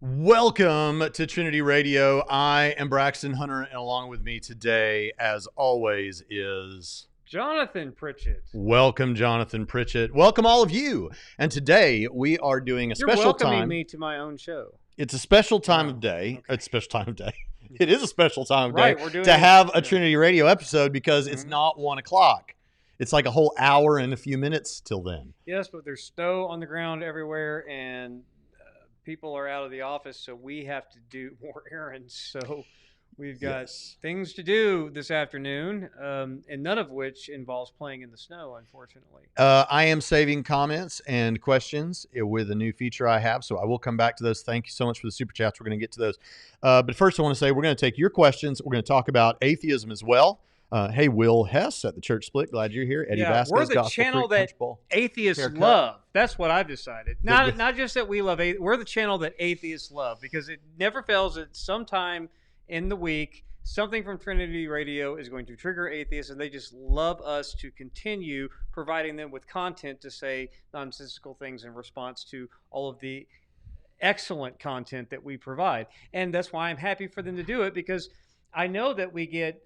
Welcome to Trinity Radio. I am Braxton Hunter, and along with me today, as always, is Jonathan Pritchett. Welcome, Jonathan Pritchett. Welcome, all of you. And today we are doing a special You're welcoming time. me to my own show. It's a special time of day. Okay. It's a special time of day. It is a special time of Right, day we're doing to it. have a Trinity Radio episode because it's Mhm. not 1 o'clock. It's like a whole hour and a few minutes till then. Yes, but there's snow on the ground everywhere, and people are out of the office, so we have to do more errands. So we've got things to do this afternoon, and none of which involves playing in the snow, unfortunately. I am saving comments and questions with a new feature I have, so I will come back to those. Thank you so much for the super chats. We're going to get to those. But first, I want to say we're going to take your questions. We're going to talk about atheism as well. Hey, Will Hess at the Church Split. Glad you're here. Eddie Vasquez, we're the Gospel channel Freak, that Punch Bowl. atheists Haircut. love. That's what I've decided. Not just that we love we're the channel that atheists love, because it never fails that sometime in the week, something from Trinity Radio is going to trigger atheists, and they just love us to continue providing them with content to say nonsensical things in response to all of the excellent content that we provide. And that's why I'm happy for them to do it, because I know that we get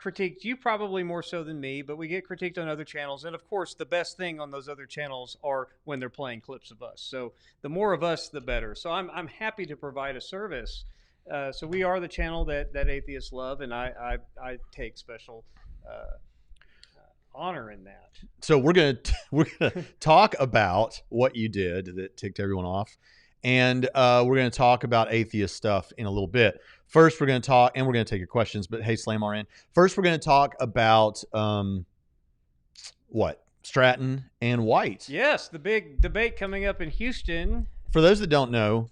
critiqued, you probably more so than me, but we get critiqued on other channels. And of course, the best thing on those other channels are when they're playing clips of us. So the more of us, the better. So I'm happy to provide a service. So we are the channel that atheists love, and I take special honor in that. So we're gonna talk about what you did that ticked everyone off, and we're gonna talk about atheist stuff in a little bit. First, we're gonna talk, and we're gonna take your questions. But hey, Slam RN. First, we're gonna talk about Stratton and White. Yes, the big debate coming up in Houston. For those that don't know,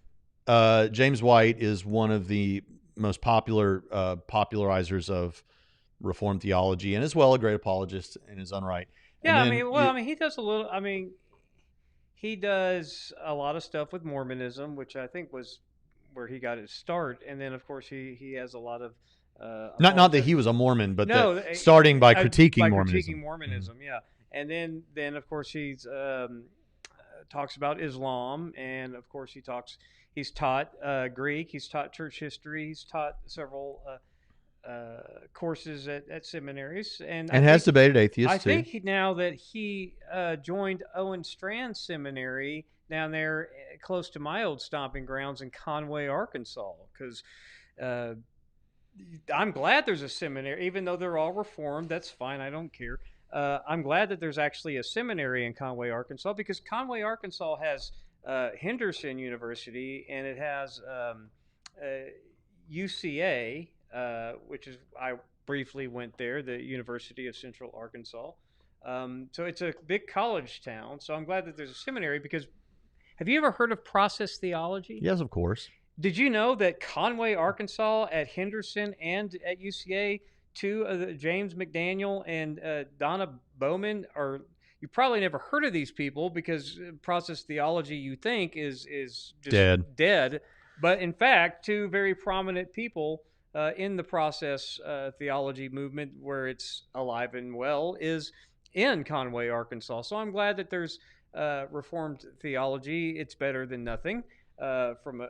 James White is one of the most popular popularizers of Reformed theology, and as well a great apologist in his own right. Yeah, he does a little. He does a lot of stuff with Mormonism, which I think was where he got his start. And then, of course, he has a lot of not that he was a Mormon, but starting by critiquing Mormonism. Mormonism, yeah. And then of course he's talks about Islam, and of course he's taught Greek, he's taught church history, he's taught several courses at seminaries, and has debated atheists. I think now that he joined Owen Strand Seminary down there close to my old stomping grounds in Conway, Arkansas, because I'm glad there's a seminary, even though they're all Reformed. That's fine, I don't care. I'm glad that there's actually a seminary in Conway, Arkansas, because Conway, Arkansas has Henderson University, and it has UCA, which is, I briefly went there, the University of Central Arkansas. So it's a big college town. So I'm glad that there's a seminary, because have you ever heard of process theology? Yes, of course. Did you know that Conway, Arkansas, at Henderson and at UCA, James McDaniel and Donna Bowman are, you probably never heard of these people, because process theology you think is just dead. But in fact, two very prominent people in the process theology movement, where it's alive and well, is in Conway, Arkansas. So I'm glad that there's Reformed theology. It's better than nothing from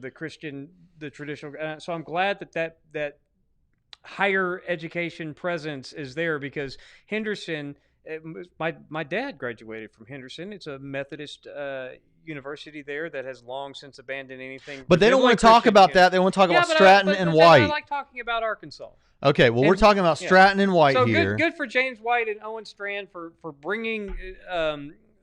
the traditional. So I'm glad that higher education presence is there, because Henderson, my dad graduated from Henderson. It's a Methodist university there that has long since abandoned anything. But they don't want to talk about that. They want to talk about Stratton and White. I like talking about Arkansas. Okay, well, we're talking about Stratton and White here. So good for James White and Owen Strand for bringing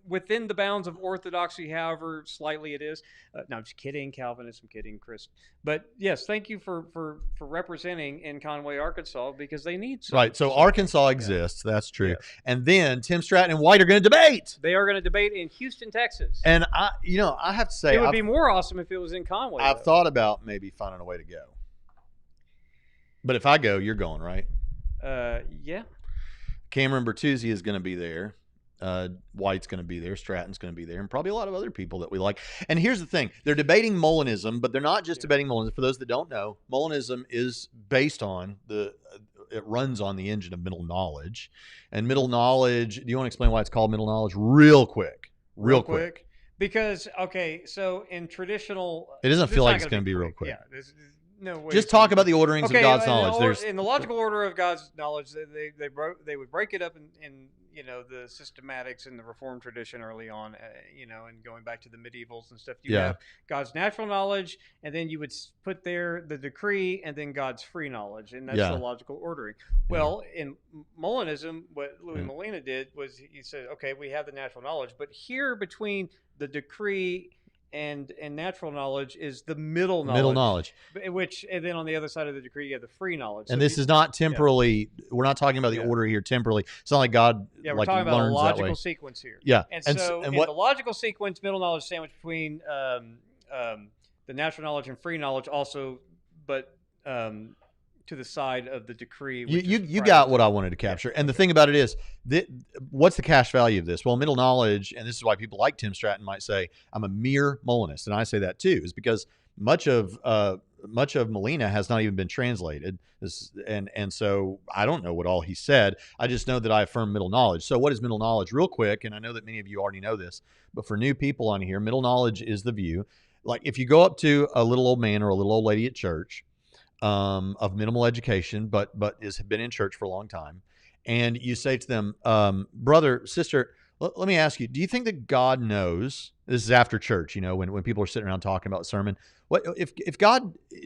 within the bounds of orthodoxy, however slightly it is. No, I'm just kidding, Calvinist. I'm kidding, Chris. But yes, thank you for representing in Conway, Arkansas, because they need some. Right, so Arkansas exists. That's true. Yes. And then Tim Stratton and White are going to debate. They are going to debate in Houston, Texas. And I have to say, it would be more awesome if it was in Conway. I've thought about maybe finding a way to go. But if I go, you're going, right? Yeah. Cameron Bertuzzi is going to be there. White's going to be there. Stratton's going to be there. And probably a lot of other people that we like. And here's the thing. They're debating Molinism, but they're not just debating Molinism. For those that don't know, Molinism is based on it runs on the engine of middle knowledge. And middle knowledge, do you want to explain why it's called middle knowledge real quick? Real quick. Because okay, so in traditional, It doesn't this feel is like not it's going going to to be real quick. quick. Yeah, there's no way. Just talk about the orderings of God's knowledge. In the logical order of God's knowledge, they would break it up in the systematics in the Reformed tradition early on, and going back to the medievals and stuff. You have God's natural knowledge, and then you would put there the decree, and then God's free knowledge, and that's the logical ordering. Well, in Molinism, what Louis Molina did was he said, okay, we have the natural knowledge, but here between the decree and natural knowledge is the middle knowledge. Which, and then on the other side of the decree, you have the free knowledge. And so this is not temporally. We're not talking about the order here temporally. It's not like God. We're talking about a logical sequence here. Yeah, and so in the logical sequence, middle knowledge sandwiched between the natural knowledge and free knowledge, also, but to the side of the decree. You got what I wanted to capture. And the thing about it is, what's the cash value of this? Well, middle knowledge, and this is why people like Tim Stratton might say, I'm a mere Molinist. And I say that too, is because much of Molina has not even been translated. And so I don't know what all he said. I just know that I affirm middle knowledge. So what is middle knowledge? Real quick, and I know that many of you already know this, but for new people on here, middle knowledge is the view. Like if you go up to a little old man or a little old lady at church, of minimal education, but has been in church for a long time, and you say to them, brother, sister, let me ask you, do you think that God knows? This is after church, when people are sitting around talking about the sermon. What if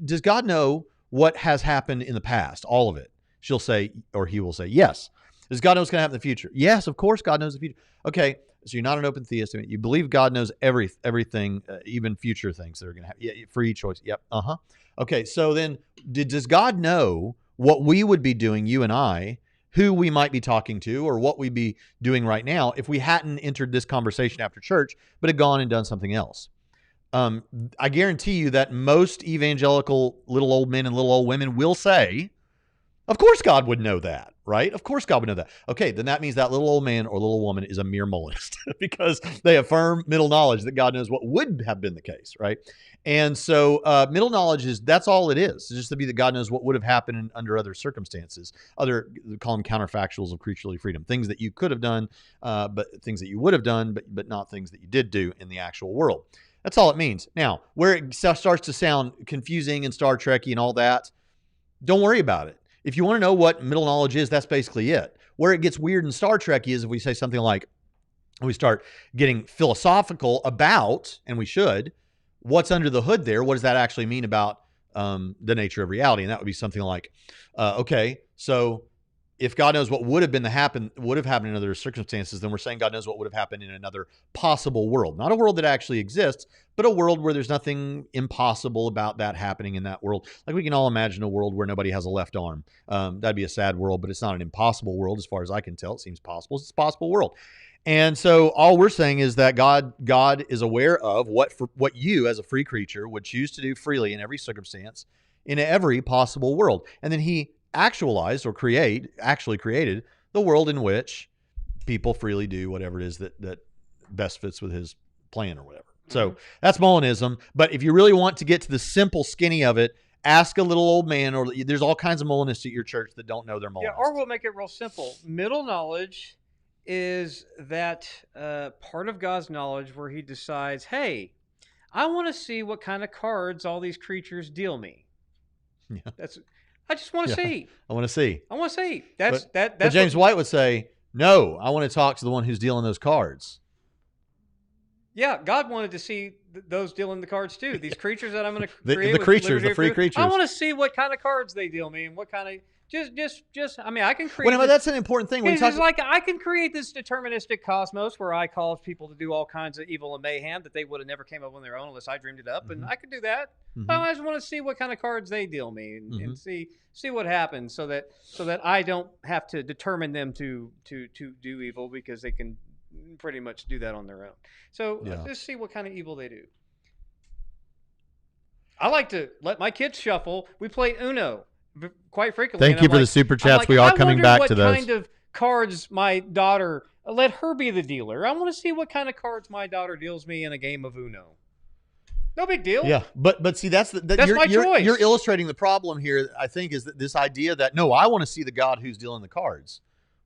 does God know what has happened in the past, all of it? She'll say, or he will say, yes. Does God know what's going to happen in the future? Yes, of course, God knows the future. Okay, so you're not an open theist. You believe God knows everything, even future things that are going to happen. Yeah, free choice. Yep. Okay, so then does God know what we would be doing, you and I, who we might be talking to, or what we'd be doing right now if we hadn't entered this conversation after church, but had gone and done something else? I guarantee you that most evangelical little old men and little old women will say, of course God would know that, right? Of course God would know that. Okay, then that means that little old man or little woman is a mere Molinist because they affirm middle knowledge that God knows what would have been the case, right? And so middle knowledge that's all it is. It's just to be that God knows what would have happened under other circumstances. Call them counterfactuals of creaturely freedom, things that you could have done, but things that you would have done, but not things that you did do in the actual world. That's all it means. Now, where it starts to sound confusing and Star Trek-y and all that, don't worry about it. If you want to know what middle knowledge is, that's basically it. Where it gets weird and Star Trek-y is if we say something like, we start getting philosophical about, and we should, what's under the hood there. What does that actually mean about the nature of reality? And that would be something like, okay, so if God knows what would have happened in other circumstances, then we're saying God knows what would have happened in another possible world. Not a world that actually exists, but a world where there's nothing impossible about that happening in that world. Like we can all imagine a world where nobody has a left arm. That'd be a sad world, but it's not an impossible world as far as I can tell. It seems possible. It's a possible world. And so all we're saying is that God is aware of what you as a free creature would choose to do freely in every circumstance in every possible world. And then he actualized or actually created the world in which people freely do whatever it is that best fits with his plan or whatever. Mm-hmm. So that's Molinism. But if you really want to get to the simple skinny of it, ask a little old man, or there's all kinds of Molinists at your church that don't know their Molinists. Yeah, or we'll make it real simple. Middle knowledge is that part of God's knowledge where he decides, hey, I want to see what kind of cards all these creatures deal me. Yeah. I just want to see. I want to see. I want to see. But James White would say, no, I want to talk to the one who's dealing those cards. Yeah, God wanted to see those dealing the cards too. These creatures that I'm going to create. The free creatures. I want to see what kind of cards they deal me and what kind of... Just. I mean, I can create. Well, that's an important thing. It's like I can create this deterministic cosmos where I cause people to do all kinds of evil and mayhem that they would have never came up on their own unless I dreamed it up, and I could do that. Mm-hmm. I just want to see what kind of cards they deal me and see what happens, so that I don't have to determine them to do evil, because they can pretty much do that on their own. So just see what kind of evil they do. I like to let my kids shuffle. We play Uno quite frequently. Thank you for the super chats. We are coming back to those. What kind of cards my daughter, let her be the dealer. I want to see what kind of cards my daughter deals me in a game of Uno. No big deal. Yeah, but see, that's my choice. You're illustrating the problem here, I think, is that this idea that, no, I want to see the God who's dealing the cards.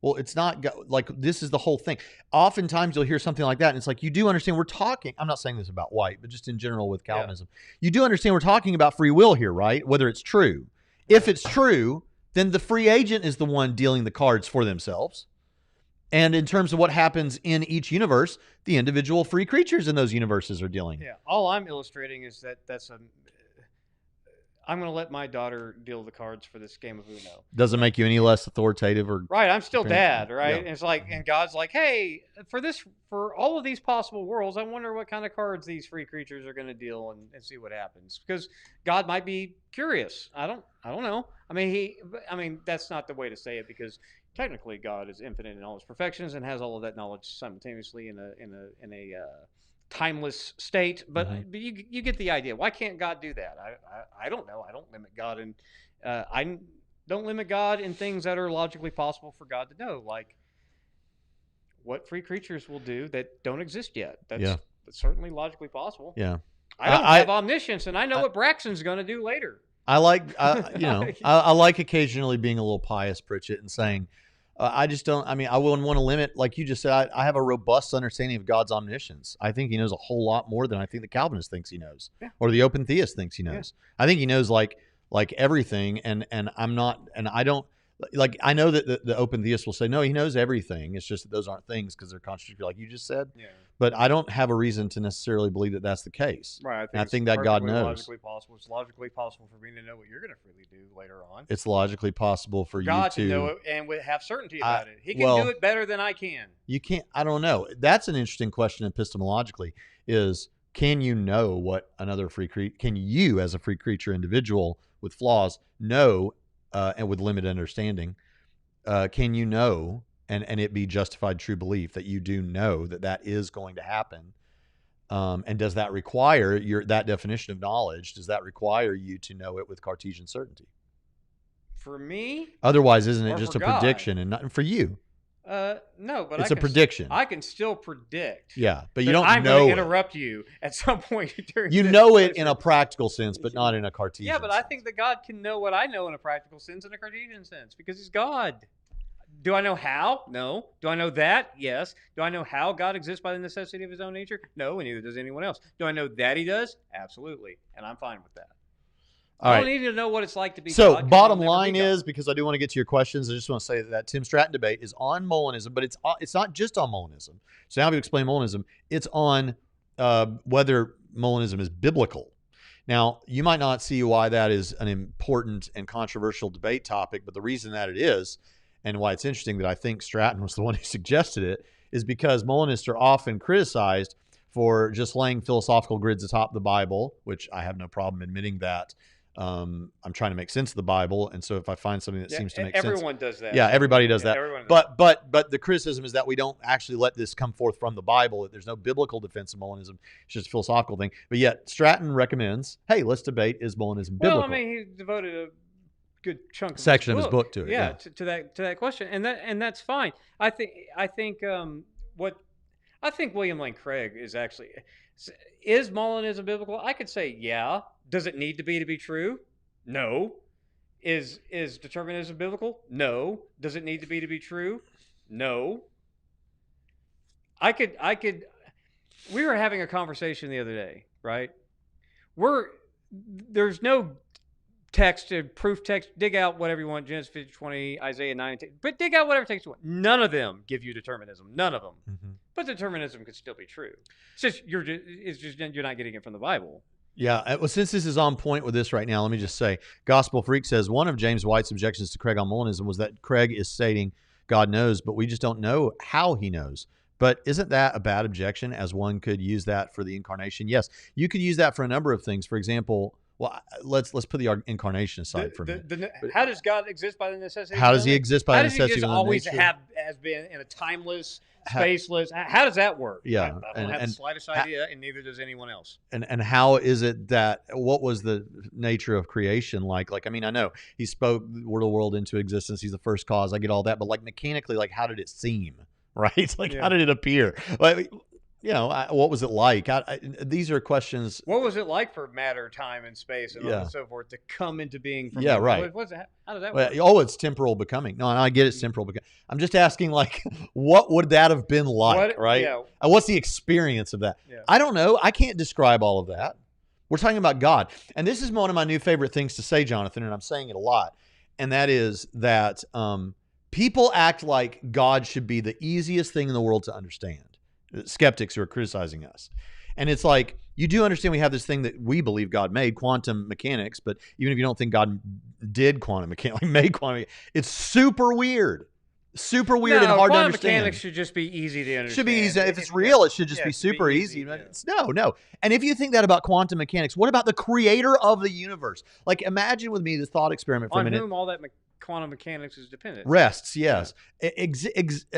Well, it's not like this is the whole thing. Oftentimes you'll hear something like that, and it's like, you do understand we're talking. I'm not saying this about white, but just in general with Calvinism. You do understand we're talking about free will here, right? Whether it's true. If it's true, then the free agent is the one dealing the cards for themselves. And in terms of what happens in each universe, the individual free creatures in those universes are dealing. Yeah. All I'm illustrating is that I'm going to let my daughter deal the cards for this game of Uno. Doesn't make you any less authoritative or right. I'm still dad, right? Yeah. And it's like, and God's like, hey, for all of these possible worlds, I wonder what kind of cards these free creatures are going to deal and see what happens, because God might be curious. I don't know. I mean, that's not the way to say it, because technically God is infinite in all his perfections and has all of that knowledge simultaneously in a timeless state, but you get the idea. Why can't God do that? I don't know. I don't limit God, and I don't limit God in things that are logically possible for God to know, like what free creatures will do that don't exist yet. That's certainly logically possible. Yeah, I don't have omniscience, and I know what Braxton's going to do later. I like, I like occasionally being a little pious, Pritchett, and saying, I just don't, I wouldn't want to limit, like you just said, I have a robust understanding of God's omniscience. I think he knows a whole lot more than I think the Calvinist thinks he knows, or the open theist thinks he knows. I think he knows like everything, and I'm not, and I don't, like, I know that the open theist will say, no, he knows everything. It's just that those aren't things because they're contradictory, like you just said. Yeah. But I don't have a reason to necessarily believe that that's the case. Right. I think that God knows. Logically possible. It's logically possible for me to know what you're going to freely do later on. It's logically possible for God you to know it and have certainty about it. He can do it better than I can. You can't. I don't know. That's an interesting question epistemologically. Is can you know what another free creature? Can you, as a free creature individual with flaws, know and with limited understanding? Can you know and it be justified true belief that you do know that is going to happen? And does that require that definition of knowledge? Does that require you to know it with Cartesian certainty? For me? Otherwise, isn't it just a prediction and not for you? No, but it's a prediction. I can still predict. Yeah, but you don't I'm know. I'm going to interrupt you at some point during you know it in a practical sense, but not in a Cartesian sense. Yeah, but I think that God can know what I know in a practical sense and a Cartesian sense because he's God. Do I know how? No. Do I know that? Yes. Do I know how God exists by the necessity of his own nature? No, and neither does anyone else. Do I know that he does? Absolutely. And I'm fine with that. I don't need to know what it's like to be so God. Bottom line is, because I do want to get to your questions, I just want to say that Tim Stratton debate is on Molinism, but it's not just on Molinism. So now we explain Molinism. It's on whether Molinism is biblical. Now, you might not see why that is an important and controversial debate topic, but the reason that it is, and why it's interesting that I think Stratton was the one who suggested it, is because Molinists are often criticized for just laying philosophical grids atop the Bible, which I have no problem admitting that. I'm trying to make sense of the Bible, and so if I find something that seems to make sense, everyone does that. Yeah, everybody does that. But the criticism is that we don't actually let this come forth from the Bible. That there's no biblical defense of Molinism. It's just a philosophical thing. But yet Stratton recommends, hey, let's debate, is Molinism biblical? Well, I mean, he devoted a good chunk of his book to it. Yeah, to that question, and that's fine. I think William Lane Craig is Molinism biblical? I could say yeah. Does it need to be true? No. Is determinism biblical? No. Does it need to be true? No. I could. We were having a conversation the other day, right? There's no text, proof text, dig out whatever you want, Genesis 50:20, Isaiah 9, but dig out whatever text you want. None of them give you determinism. None of them. Mm-hmm. But determinism could still be true. It's just you're not getting it from the Bible. Yeah, well, since this is on point with this right now, let me just say, Gospel Freak says one of James White's objections to Craig on Molinism was that Craig is stating God knows, but we just don't know how he knows. But isn't that a bad objection, as one could use that for the incarnation? Yes, you could use that for a number of things. For example, well, let's put the incarnation aside for a minute. How does God exist by the necessity? How does he exist by the necessity? How does he just always has been in a timeless, spaceless? How does that work? Yeah, I don't have the slightest idea, and neither does anyone else. And how is it that? What was the nature of creation like? Like, I mean, I know he spoke the world into existence. He's the first cause. I get all that, but like mechanically, like how did it seem? Right? Like how did it appear? Like, what was it like? These are questions. What was it like for matter, time, and space, and so forth to come into being from nothing? Right. How does that work? It's temporal becoming. No, and I get it's temporal becoming. I'm just asking, like, what would that have been like, right? Yeah. What's the experience of that? Yeah. I don't know. I can't describe all of that. We're talking about God. And this is one of my new favorite things to say, Jonathan, and I'm saying it a lot. And that is that people act like God should be the easiest thing in the world to understand. Skeptics who are criticizing us. And it's like, you do understand we have this thing that we believe God made, quantum mechanics, but even if you don't think God did quantum mechanics, like made quantum mechanics, it's super weird. Super weird and hard to understand. Quantum mechanics should just be easy to understand. Should be easy. If it's real, it should just be super easy. No. And if you think that about quantum mechanics, what about the creator of the universe? Like, imagine with me the thought experiment for a minute. On whom all that quantum mechanics is dependent. Rests, yes. Yeah.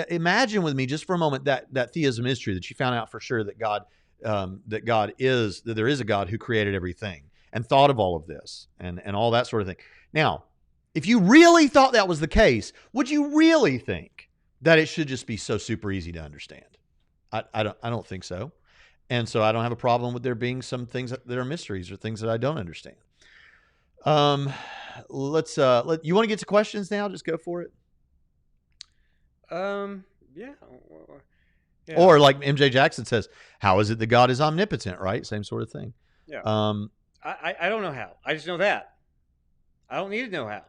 Imagine with me just for a moment that theism is true, that you found out for sure that that there is a God who created everything and thought of all of this and all that sort of thing. Now, if you really thought that was the case, would you really think that it should just be so super easy to understand? I don't think so. And so I don't have a problem with there being some things that are mysteries or things that I don't understand. You want to get to questions now? Just go for it. Yeah. Or like MJ Jackson says, how is it that God is omnipotent, right? Same sort of thing. Yeah. I don't know how. I just know that. I don't need to know how.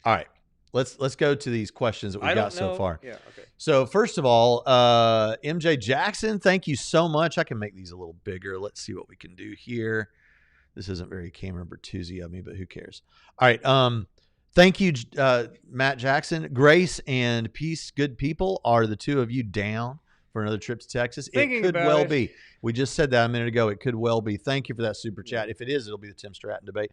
All right. Let's go to these questions that we've got so far. Yeah, okay. So first of all, MJ Jackson, thank you so much. I can make these a little bigger. Let's see what we can do here. This isn't very camera Bertuzzi of me, but who cares? All right. Thank you, Matt Jackson. Grace and peace, good people. Are the two of you down for another trip to Texas? It could well be. We just said that a minute ago. It could well be. Thank you for that super chat. If it is, it'll be the Tim Stratton debate.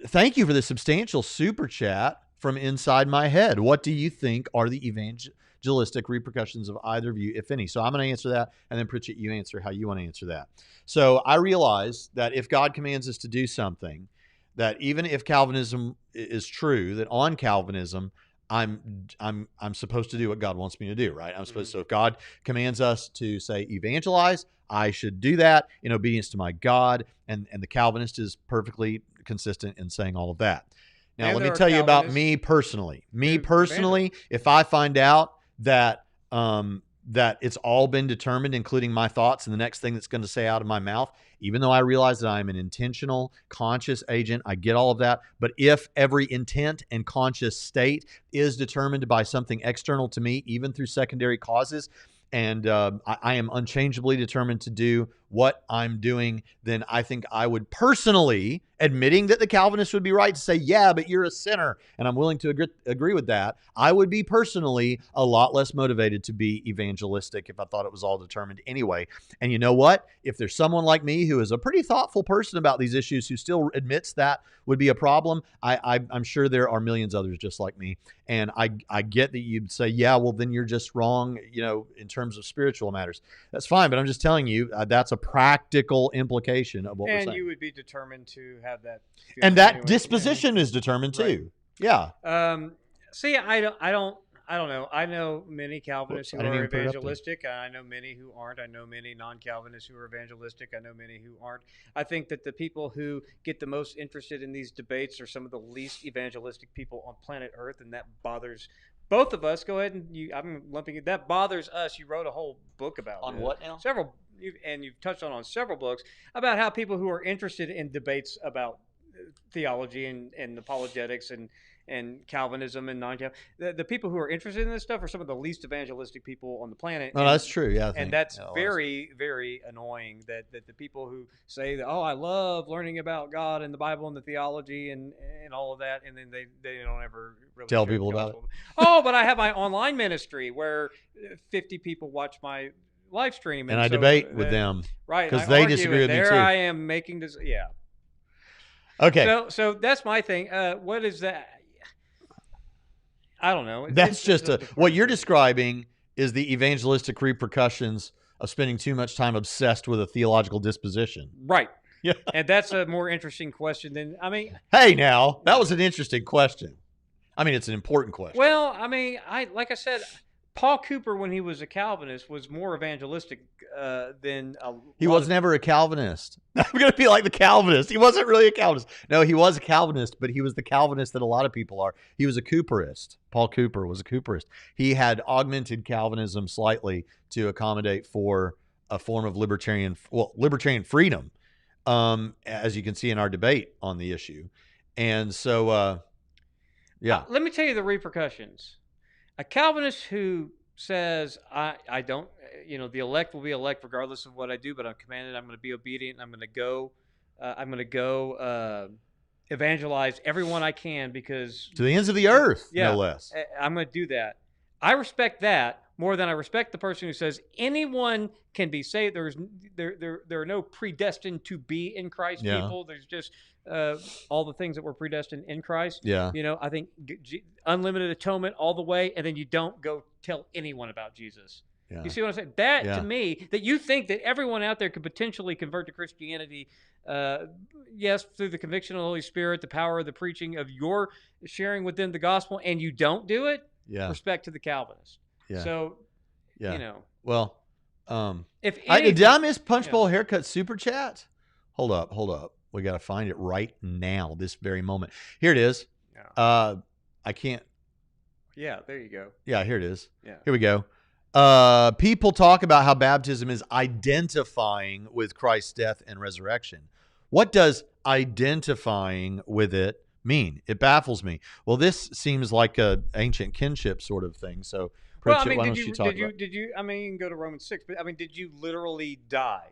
Thank you for the substantial super chat from inside my head. What do you think are the evangelistic repercussions of either of you, if any? So I'm going to answer that, and then Pritchett, you answer how you want to answer that. So I realize that if God commands us to do something, that even if Calvinism is true, that on Calvinism, I'm supposed to do what God wants me to do, right? I'm supposed to. So if God commands us to say evangelize, I should do that in obedience to my God, and the Calvinist is perfectly consistent in saying all of that. Now, And let me there are tell you about Calvinists me personally. Me who personally, if I find out that that it's all been determined, including my thoughts and the next thing that's going to say out of my mouth, even though I realize that I'm an intentional, conscious agent, I get all of that. But if every intent and conscious state is determined by something external to me, even through secondary causes, and I am unchangeably determined to do what I'm doing, then I think I would personally, admitting that the Calvinists would be right to say, yeah, but you're a sinner, and I'm willing to agree with that, I would be personally a lot less motivated to be evangelistic if I thought it was all determined anyway. And you know what? If there's someone like me who is a pretty thoughtful person about these issues who still admits that would be a problem, I'm sure there are millions others just like me. And I get that you'd say, yeah, well, then you're just wrong, in terms of spiritual matters. That's fine, but I'm just telling you, that's a practical implication of what we're saying. And you would be determined to have that. And that disposition is determined too. Right. Yeah. See, I don't know. I know many Calvinists who are evangelistic. I know many who aren't. I know many non-Calvinists who are evangelistic. I know many who aren't. I think that the people who get the most interested in these debates are some of the least evangelistic people on planet Earth, and that bothers both of us. Go ahead and I'm lumping it. That bothers us. You wrote a whole book about on what now? You've touched on several books about how people who are interested in debates about theology and apologetics and Calvinism and non-Calvinism, the people who are interested in this stuff are some of the least evangelistic people on the planet. No, that's true. Yeah, and that's very, very annoying that the people who say that, I love learning about God and the Bible and the theology and all of that, and then they don't ever really tell people about it. But I have my online ministry where 50 people watch my live stream, and I debate with them, right? Because they disagree with me too. There I am making this, yeah. Okay. So that's my thing. What is that? I don't know. That's just what you're describing is the evangelistic repercussions of spending too much time obsessed with a theological disposition. Right. Yeah. And that's a more interesting question than, Hey, now, that was an interesting question. It's an important question. Well, like I said, Paul Cooper, when he was a Calvinist, was more evangelistic than He was never a Calvinist. I'm going to be like the Calvinist. He wasn't really a Calvinist. No, he was a Calvinist, but he was the Calvinist that a lot of people are. He was a Cooperist. Paul Cooper was a Cooperist. He had augmented Calvinism slightly to accommodate for a form of libertarian freedom, as you can see in our debate on the issue. And so, yeah. Let me tell you the repercussions. A Calvinist who says, I don't, the elect will be elect regardless of what I do, but I'm commanded, I'm going to be obedient, I'm going to go evangelize everyone I can because... To the ends of the earth, no less. I'm going to do that. I respect that more than I respect the person who says anyone can be saved. There are no predestined to be in Christ people. There's just all the things that were predestined in Christ. Yeah. I think unlimited atonement all the way, and then you don't go tell anyone about Jesus. Yeah. You see what I'm saying? That to me, that you think that everyone out there could potentially convert to Christianity, yes, through the conviction of the Holy Spirit, the power of the preaching of your sharing within the gospel, and you don't do it. Yeah. Respect to the Calvinist. Yeah. So, Well, if did I miss Punch Bowl Haircut super chat? Hold up. We got to find it right now, this very moment. Here it is. Yeah. I can't. Yeah, there you go. Yeah, here it is. Yeah. Here we go. People talk about how baptism is identifying with Christ's death and resurrection. What does identifying with it mean? It baffles me. Well, this seems like a ancient kinship sort of thing. So, Pritchett, why don't you talk about it? Did you? I mean, you can go to Romans 6, but I mean, did you literally die?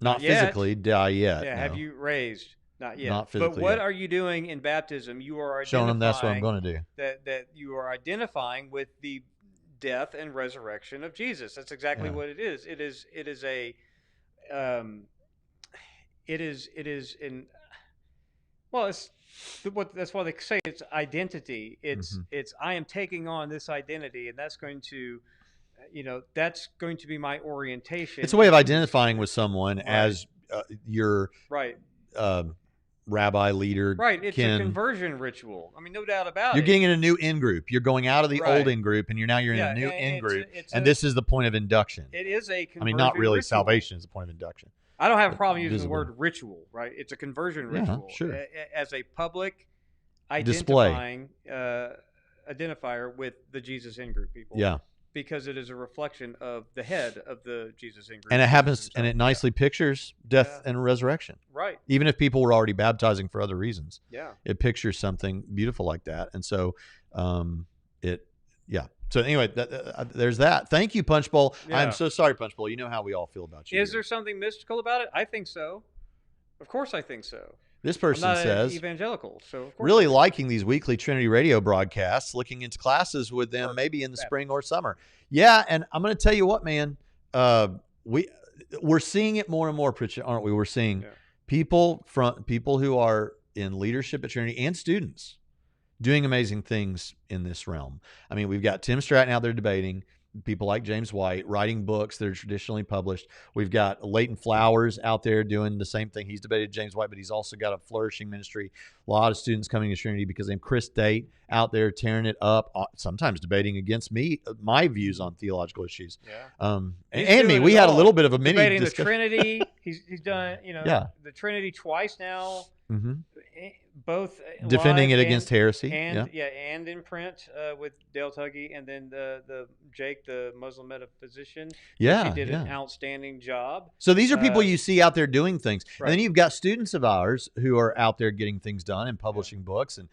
Not physically die yet. Yeah. No. Have you raised? Not yet. Not physically. But what are you doing in baptism? You are showing them that's what I'm going to do. That you are identifying with the death and resurrection of Jesus. That's exactly what it is. It is in. Well, that's why they say it's identity. It's I am taking on this identity, and that's going to, that's going to be my orientation. It's a way of identifying with someone as your rabbi, leader. Right. It's a conversion ritual. I mean, no doubt about it. You're getting in a new in-group. You're going out of the old in-group, and you're in a new in-group. And this is the point of induction. It is a conversion not really ritual. Salvation is the point of induction. I don't have a problem using the word ritual, right? It's a conversion ritual. Sure. As a public identifying identifier with the Jesus in-group people. Yeah. Because it is a reflection of the head of the Jesus in-group. And it happens, and it nicely pictures death and resurrection. Right. Even if people were already baptizing for other reasons. Yeah. It pictures something beautiful like that. And so So anyway, there's that. Thank you, Punch Bowl. Yeah. I'm so sorry, Punch Bowl. You know how we all feel about you. Is there something mystical about it? I think so. Of course I think so. This person says, evangelical, so of course really liking these weekly Trinity radio broadcasts, looking into classes with them maybe in the spring or summer. Yeah, and I'm going to tell you what, man, we're seeing it more and more, Pritchett, aren't we? We're seeing people who are in leadership at Trinity and students doing amazing things in this realm. I mean, we've got Tim Stratton out there debating, people like James White writing books that are traditionally published. We've got Leighton Flowers out there doing the same thing. He's debated James White, but he's also got a flourishing ministry. A lot of students coming to Trinity because of him. Chris Date out there tearing it up, sometimes debating against my views on theological issues. Yeah. And me. We had a little bit of a mini debating discussion. The Trinity. He's done, the Trinity twice now. Mm-hmm. Both defending it against heresy, and in print with Dale Tuggy, and then the Jake, the Muslim metaphysician. She did an outstanding job. So these are people you see out there doing things, right. And then you've got students of ours who are out there getting things done and publishing books and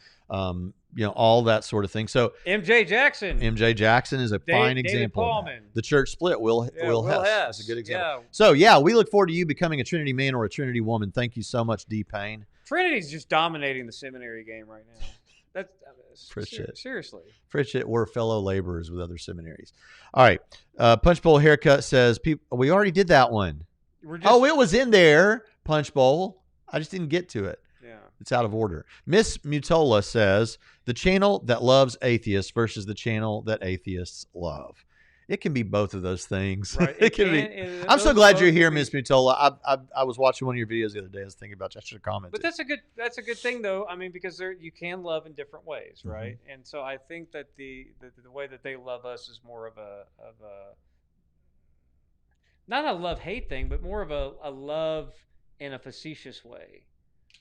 all that sort of thing. So MJ Jackson is a fine example. Paulman. The church split. Will Hess is a good example. Yeah. So we look forward to you becoming a Trinity man or a Trinity woman. Thank you so much, D. Payne. Trinity's just dominating the seminary game right now. Pritchett. Seriously. Pritchett, we're fellow laborers with other seminaries. All right. Punch Bowl Haircut says, we already did that one. It was in there, Punch Bowl. I just didn't get to it. Yeah. It's out of order. Miss Mutola says, the channel that loves atheists versus the channel that atheists love. It can be both of those things. Right. It can be. I'm so glad you're here, Miss Mutola. I was watching one of your videos the other day. I was thinking about you. I should have commented. But that's a good thing though. I mean, because you can love in different ways, right? And so I think that the way that they love us is more of a not a love-hate thing, but more of a love in a facetious way.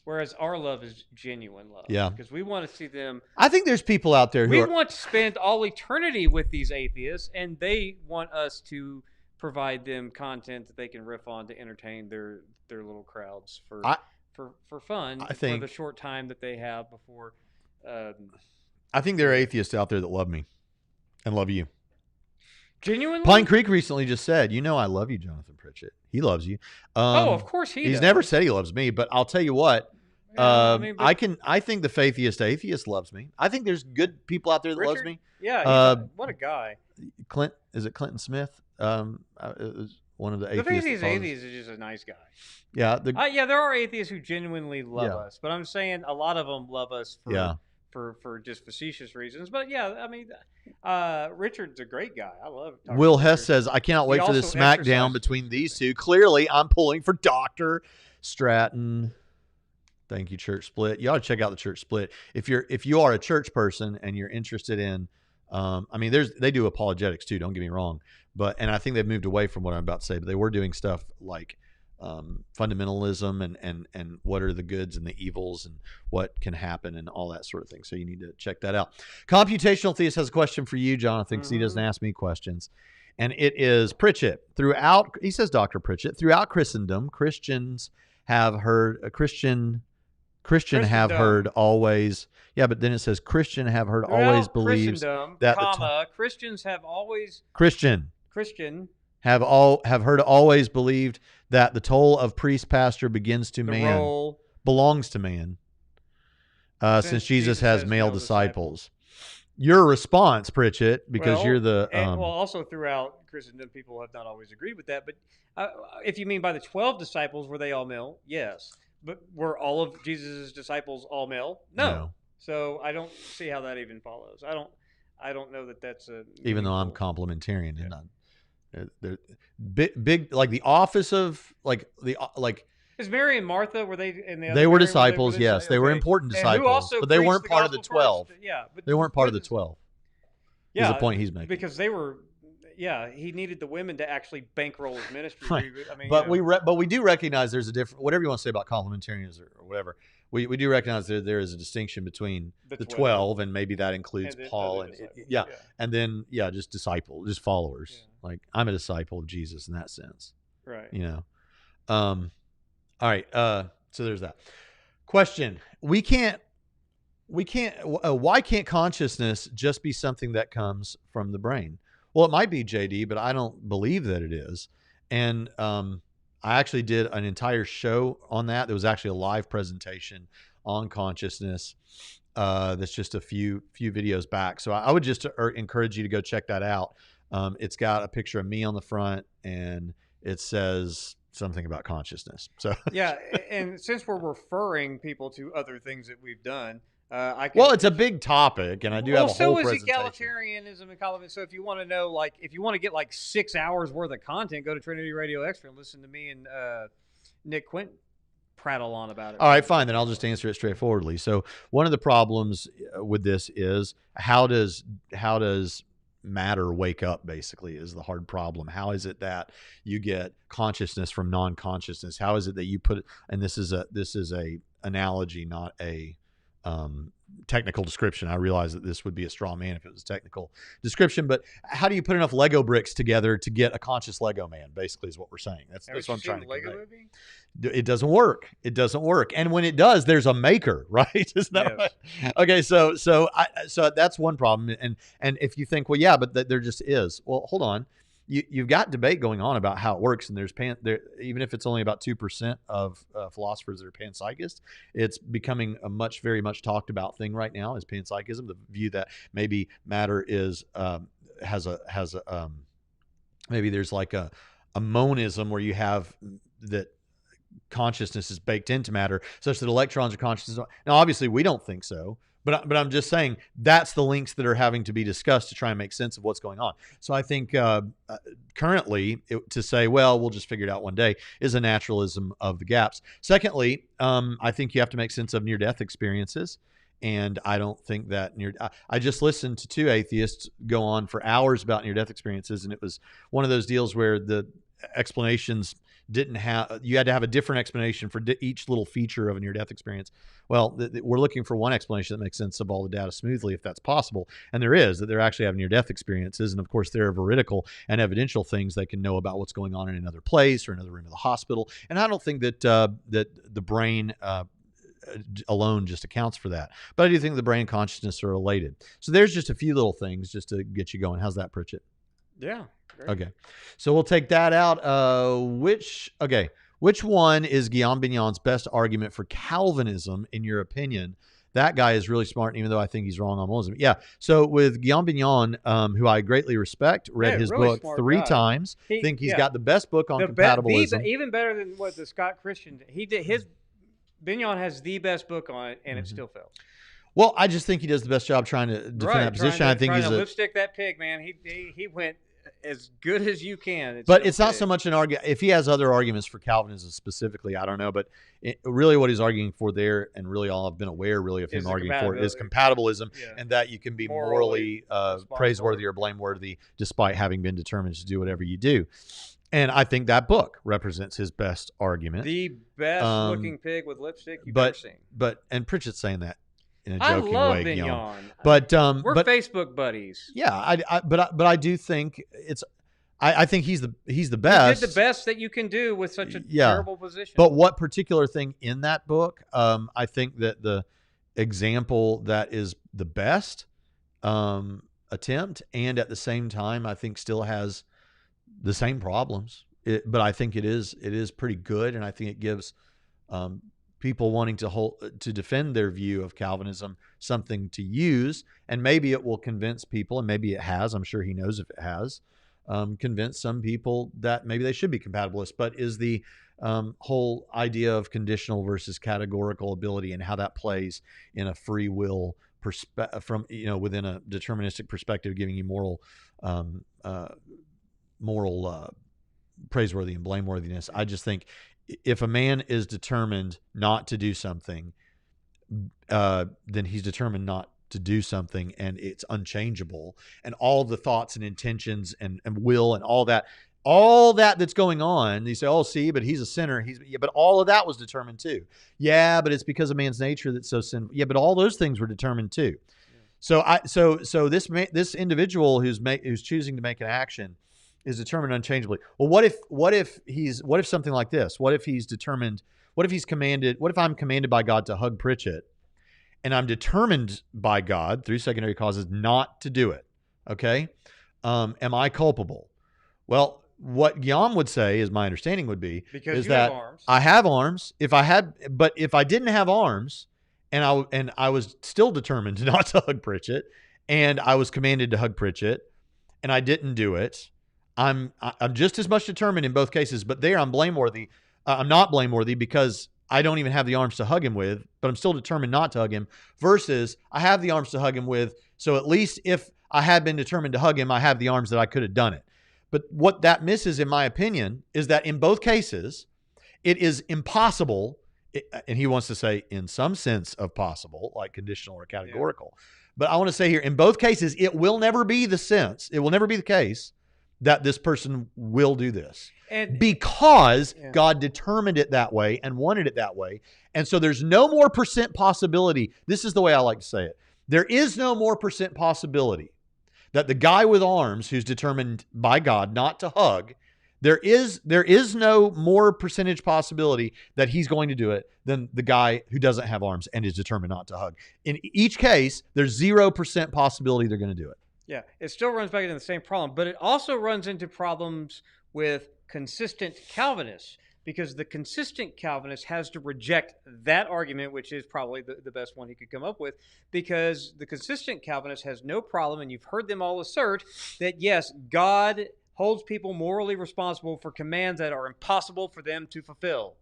Whereas our love is genuine love. Yeah. Because we want to see them. I think there's people out there who want to spend all eternity with these atheists, and they want us to provide them content that they can riff on to entertain their little crowds for fun. I think for the short time that they have before. I think there are atheists out there that love me and love you. Genuinely? Pine Creek recently just said, I love you, Jonathan Pritchett. He loves you. Of course he does. He's never said he loves me, but I'll tell you what. I think the faithiest atheist loves me. I think there's good people out there that loves me. Yeah, what a guy. Is it Clinton Smith? One of the atheists. The faithiest atheist is just a nice guy. Yeah. There are atheists who genuinely love us, but I'm saying a lot of them love us for just facetious reasons. But Richard's a great guy. I love talking Will to Hess Richard. says, I cannot wait for this smackdown between these two. Clearly, I'm pulling for Dr. Stratton. Thank you, Church Split. You ought to check out the Church Split. If you are a church person and you're interested in, they do apologetics too. Don't get me wrong, and I think they've moved away from what I'm about to say. But they were doing stuff like fundamentalism and what are the goods and the evils and what can happen and all that sort of thing. So you need to check that out. Computational Theist has a question for you, Jonathan, because he doesn't ask me questions, and it is Pritchett. He says, Dr. Pritchett, throughout Christendom, Christians have heard have heard always. Yeah, but then it says Christian have heard always believes that Christians have always Christian have heard always believed that the toll of priest pastor belongs to man. Since Jesus has male disciples. Your response, Pritchett, because you're the also throughout Christendom, people have not always agreed with that. But if you mean by the 12 disciples, were they all male? Yes. But were all of Jesus' disciples all male? No. So I don't see how that even follows. I don't know that that's a even though I'm complementarian and they're big like the office of is Mary and Martha, were they in the other they were disciples, yes. They were important disciples, but they weren't part of the 12. But they weren't part of the 12. Is the point he's making. Because they were he needed the women to actually bankroll his ministry. Right. I mean, but we do recognize there's a different, whatever you want to say about complementarianism or whatever. We do recognize that there is a distinction between the 12, and maybe that includes Paul and then just disciples, just followers. Yeah. Like I'm a disciple of Jesus in that sense. Right. All right. So there's that question. Why can't consciousness just be something that comes from the brain? Well, it might be, JD, but I don't believe that it is. And I actually did an entire show on that. There was actually a live presentation on consciousness that's just a few videos back. So I would just encourage you to go check that out. It's got a picture of me on the front, and it says something about consciousness. So and since we're referring people to other things that we've done, it's a big topic, and I do have a whole presentation. So is egalitarianism and Calvinism. So if you want to know, if you want to get 6 hours worth of content, go to Trinity Radio Extra and listen to me and Nick Quint prattle on about it. All right, fine. Then I'll just answer it straightforwardly. So one of the problems with this is how does matter wake up, basically, is the hard problem. How is it that you get consciousness from non-consciousness? How is it that you put, and this is a analogy, not a technical description. I realize that this would be a straw man if it was a technical description, but how do you put enough Lego bricks together to get a conscious Lego man, basically, is what we're saying. That's what I'm trying to convey. Movie? It doesn't work. It doesn't work. And when it does, there's a maker, right? Isn't that right? Okay, so that's one problem. And if you think, well, yeah, but there just is. Well, hold on. You've got debate going on about how it works, and there's even if it's only about 2% of philosophers that are panpsychists, it's becoming a very much talked about thing right now is panpsychism, the view that maybe matter is maybe there's like a monism where you have that consciousness is baked into matter such that electrons are conscious. Now, obviously, we don't think so. But I'm just saying that's the links that are having to be discussed to try and make sense of what's going on. So I think currently to say, well, we'll just figure it out one day is a naturalism of the gaps. Secondly, I think you have to make sense of near-death experiences. And I don't think that I just listened to two atheists go on for hours about near-death experiences. And it was one of those deals where the explanations you had to have a different explanation for each little feature of a near-death experience. Well, we're looking for one explanation that makes sense of all the data smoothly, if that's possible. And there is, that they're actually having near-death experiences. And of course, there are veridical and evidential things they can know about what's going on in another place or another room of the hospital. And I don't think that that the brain alone just accounts for that. But I do think the brain and consciousness are related. So there's just a few little things just to get you going. How's that, Pritchett? Yeah. Great. Okay. So we'll take that out. Which one is Guillaume Bignon's best argument for Calvinism, in your opinion? That guy is really smart, even though I think he's wrong on Molinism. Yeah. So with Guillaume Bignon, who I greatly respect, read his really book 3 times. Think he's got the best book on compatibilism. Even better than what the Scott Christian did. He did his. Bignon has the best book on it, and it still fails. Well, I just think he does the best job trying to defend that position. I think he's lipstick that pig, man. He went as good as you can. But it's not so much an argument. If he has other arguments for Calvinism specifically, I don't know. But really what he's arguing for there, and really all I've been aware really of him arguing for, is compatibilism, and that you can be morally praiseworthy or blameworthy despite having been determined to do whatever you do. And I think that book represents his best argument. The best looking pig with lipstick you've ever seen. And Pritchett's saying that in a joking way. I love Bignon. But we're Facebook buddies. Yeah, but I do think I think he's the best. He did the best that you can do with such a terrible position. But what particular thing in that book? I think that the example that is the best attempt, and at the same time, I think still has the same problems, but I think it is pretty good, and I think it gives people wanting to defend their view of Calvinism something to use, and maybe it will convince people, and maybe it has. I'm sure he knows if it has convinced some people that maybe they should be compatibilists. But is the whole idea of conditional versus categorical ability and how that plays in a free will from within a deterministic perspective, giving you moral praiseworthy and blameworthiness. I just think if a man is determined not to do something, then he's determined not to do something, and it's unchangeable. And all the thoughts and intentions and will and all that's going on. You say, oh, see, but he's a sinner. But all of that was determined too. Yeah, but it's because of man's nature that's so sinful. Yeah, but all those things were determined too. So this individual who's choosing to make an action is determined unchangeably. Well, what if something like this? What if he's determined? What if I'm commanded by God to hug Pritchett, and I'm determined by God through secondary causes not to do it? Okay, am I culpable? Well, what Guillaume would say, is my understanding would be, because that I have arms. If I didn't have arms, and I was still determined not to hug Pritchett, and I was commanded to hug Pritchett, and I didn't do it, I'm just as much determined in both cases. But there I'm blameworthy. I'm not blameworthy because I don't even have the arms to hug him with, but I'm still determined not to hug him, versus I have the arms to hug him with. So at least if I had been determined to hug him, I have the arms that I could have done it. But what that misses, in my opinion, is that in both cases, it is impossible. And he wants to say in some sense of possible, like conditional or categorical. Yeah. But I want to say here, in both cases, it will never be the case that this person will do this. And because God determined it that way and wanted it that way. And so there's no more % possibility. This is the way I like to say it. There is no more % possibility that the guy with arms who's determined by God not to hug, there is no more percentage possibility that he's going to do it than the guy who doesn't have arms and is determined not to hug. In each case, there's 0% possibility they're going to do it. Yeah, it still runs back into the same problem, but it also runs into problems with consistent Calvinists, because the consistent Calvinist has to reject that argument, which is probably the best one he could come up with, because the consistent Calvinist has no problem, and you've heard them all assert, that yes, God holds people morally responsible for commands that are impossible for them to fulfill.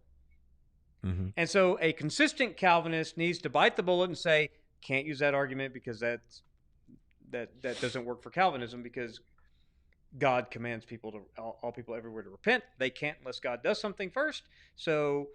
Mm-hmm. And so a consistent Calvinist needs to bite the bullet and say, can't use that argument because that doesn't work for Calvinism, because God commands people to all people everywhere to repent. They can't unless God does something first. So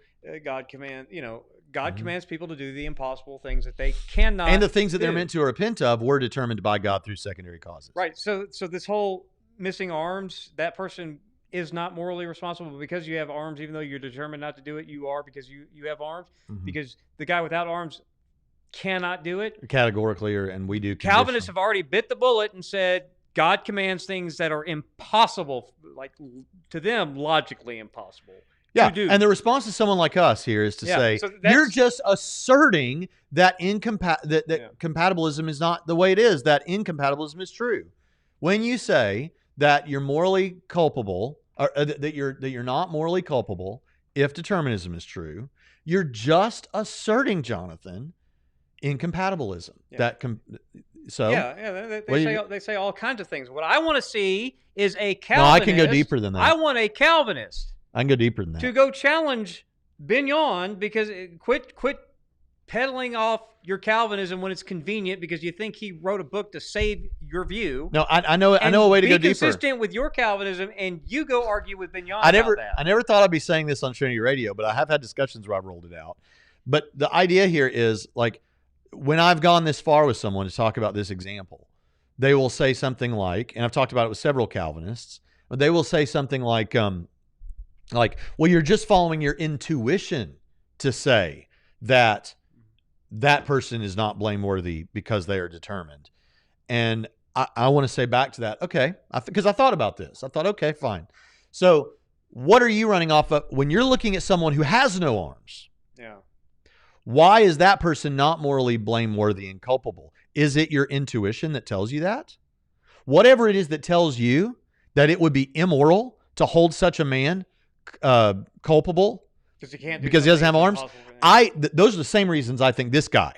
God commands people to do the impossible things that they cannot. And the things that they're meant to repent of were determined by God through secondary causes. Right. So this whole missing arms, that person is not morally responsible because you have arms, even though you're determined not to do it. You are, because you have arms. Because the guy without arms cannot do it categorically, and we do. Calvinists have already bit the bullet and said God commands things that are impossible, like to them, logically impossible. Yeah, and the response to someone like us here is to say, you're just asserting that compatibilism is not the way it is, that incompatibilism is true. When you say that you're morally culpable, or that you're not morally culpable if determinism is true, you're just asserting, Jonathan, incompatibilism. Yeah. They say all kinds of things. What I want to see is a Calvinist. No, I can go deeper than that. I want a Calvinist. I can go deeper than that. To go challenge Bignon, because quit peddling off your Calvinism when it's convenient because you think he wrote a book to save your view. No, I know a way to go deeper. Be consistent with your Calvinism, and you go argue with Bignon about that. I never thought I'd be saying this on Trinity Radio, but I have had discussions where I've rolled it out. But the idea here is, like, when I've gone this far with someone to talk about this example, they will say something like, and I've talked about it with several Calvinists, but they will say something like, well, you're just following your intuition to say that that person is not blameworthy because they are determined. And I want to say back to that, okay, because I thought about this. I thought, okay, fine. So what are you running off of when you're looking at someone who has no arms? Yeah. Why is that person not morally blameworthy and culpable? Is it your intuition that tells you that? Whatever it is that tells you that it would be immoral to hold such a man culpable because he doesn't have arms. Those are the same reasons I think this guy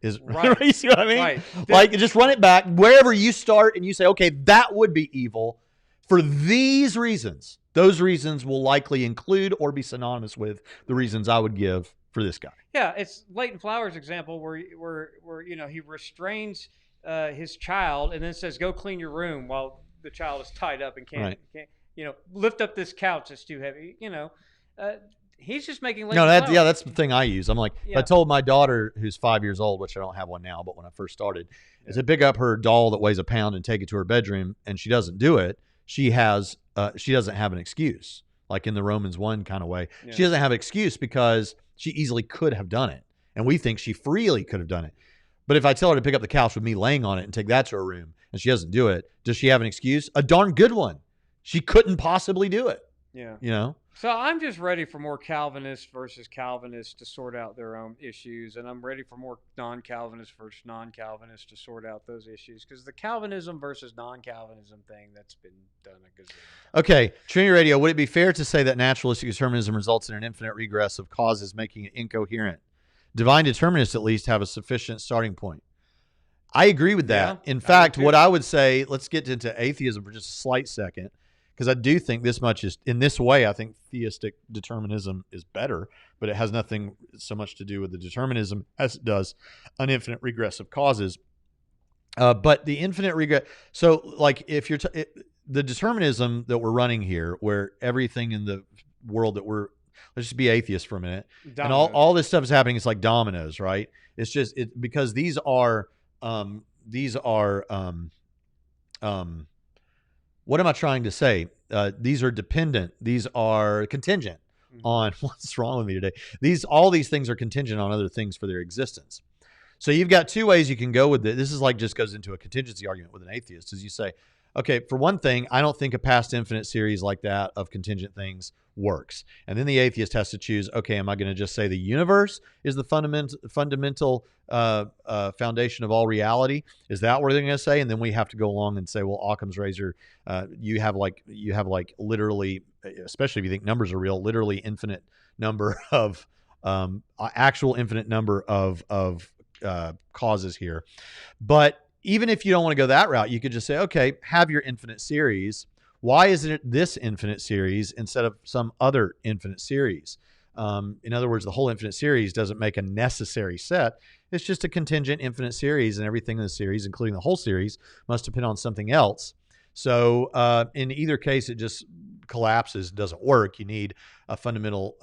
is right. You see what I mean? Right. Like, just run it back wherever you start and you say, okay, that would be evil for these reasons. Those reasons will likely include or be synonymous with the reasons I would give for this guy. Yeah, it's Leighton Flowers' example where he restrains his child and then says, "Go clean your room," while the child is tied up and can't lift up this couch that's too heavy. He's just making Leighton Flowers. That's the thing I use. I'm like, if I told my daughter, who's 5 years old, which I don't have one now, but when I first started, is to pick up her doll that weighs a pound and take it to her bedroom, and she doesn't do it, she doesn't have an excuse, like in the Romans 1 kind of way. Yeah. She doesn't have an excuse because she easily could have done it, and we think she freely could have done it. But if I tell her to pick up the couch with me laying on it and take that to her room, and she doesn't do it, does she have an excuse? A darn good one. She couldn't possibly do it. Yeah. So I'm just ready for more Calvinists versus Calvinists to sort out their own issues, and I'm ready for more non-Calvinists versus non-Calvinists to sort out those issues, because the Calvinism versus non-Calvinism thing, that's been done a good bit. Okay, Trinity Radio, would it be fair to say that naturalistic determinism results in an infinite regress of causes, making it incoherent? Divine determinists at least have a sufficient starting point. I agree with that. In fact, what I would say, let's get into atheism for just a slight second, because I do think this much is, in this way, I think theistic determinism is better, but it has nothing so much to do with the determinism as it does an infinite regress of causes. But the infinite regress, so like if you're, the determinism that we're running here, where everything in the world that we're, let's just be atheists for a minute, and all this stuff is happening, it's like dominoes, right? It's just, because these are what am I trying to say? These are dependent. These are contingent on what's wrong with me today. All these things are contingent on other things for their existence. So you've got two ways you can go with it. This is like just goes into a contingency argument with an atheist, is you say, okay, for one thing, I don't think a past infinite series like that of contingent things works. And then the atheist has to choose, okay, am I going to just say the universe is the fundamental foundation of all reality? Is that what they're going to say? And then we have to go along and say, well, Occam's razor, you have like literally, especially if you think numbers are real, literally infinite number of actual infinite number of causes here. But even if you don't want to go that route, you could just say, okay, have your infinite series. Why isn't it this infinite series instead of some other infinite series? In other words, the whole infinite series doesn't make a necessary set. It's just a contingent infinite series, and everything in the series, including the whole series, must depend on something else. So in either case, it just collapses, doesn't work. You need a fundamental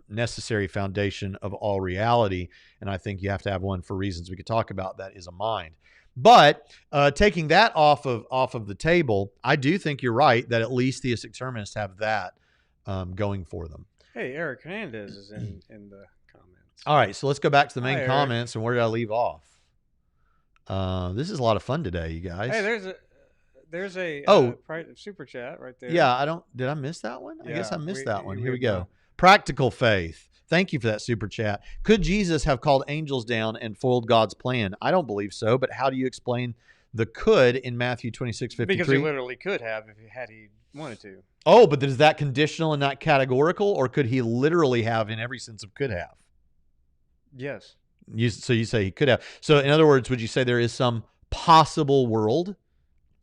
necessary foundation of all reality, and I think you have to have one for reasons we could talk about. That is a mind. But taking that off of the table, I do think you're right that at least theistic determinists have that going for them. Hey, Eric Hernandez is in the comments. All right, so let's go back to the main Hi, comments. And where did I leave off? This is a lot of fun today, you guys. Hey, there's a super chat right there. Yeah, did I miss that one? I guess I missed that one. Here we go. Not. Practical faith. Thank you for that super chat. Could Jesus have called angels down and foiled God's plan? I don't believe so, but how do you explain the could in Matthew 26:53? Because he literally could have if he wanted to. Oh, but is that conditional and not categorical, or could he literally have in every sense of could have? Yes. So you say he could have. So in other words, would you say there is some possible world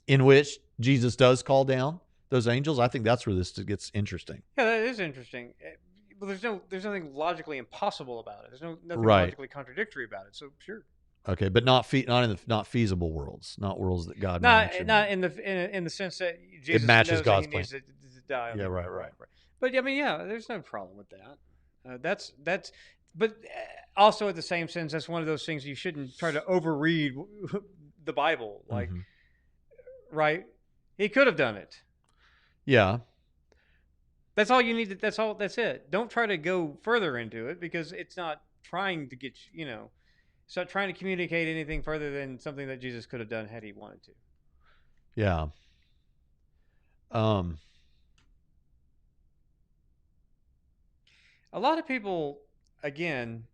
in which Jesus does call down those angels? I think that's where this gets interesting. Yeah, that is interesting. Well, there's nothing logically impossible about it. There's nothing Right. logically contradictory about it. So sure. Okay, but not feasible worlds, not worlds that God not in the sense that Jesus it matches knows God's that he plan. needs to die. Yeah, right. But I mean, yeah, there's no problem with that. That's but also at the same sense, that's one of those things you shouldn't try to overread the Bible. Like, right? He could have done it. Yeah. That's all you need. That's it. Don't try to go further into it because it's not trying to get it's not trying to communicate anything further than something that Jesus could have done had he wanted to. Yeah. A lot of people, again.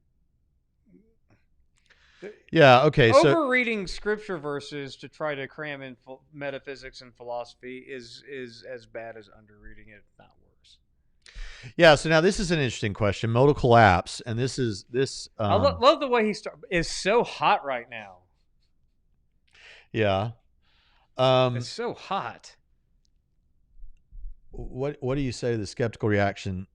Yeah. Okay. Overreading scripture verses to try to cram in metaphysics and philosophy is as bad as underreading it, if not worse. Yeah. So now this is an interesting question. Modal collapse, and this. I love the way he is so hot right now. Yeah. It's so hot. What do you say to the skeptical reaction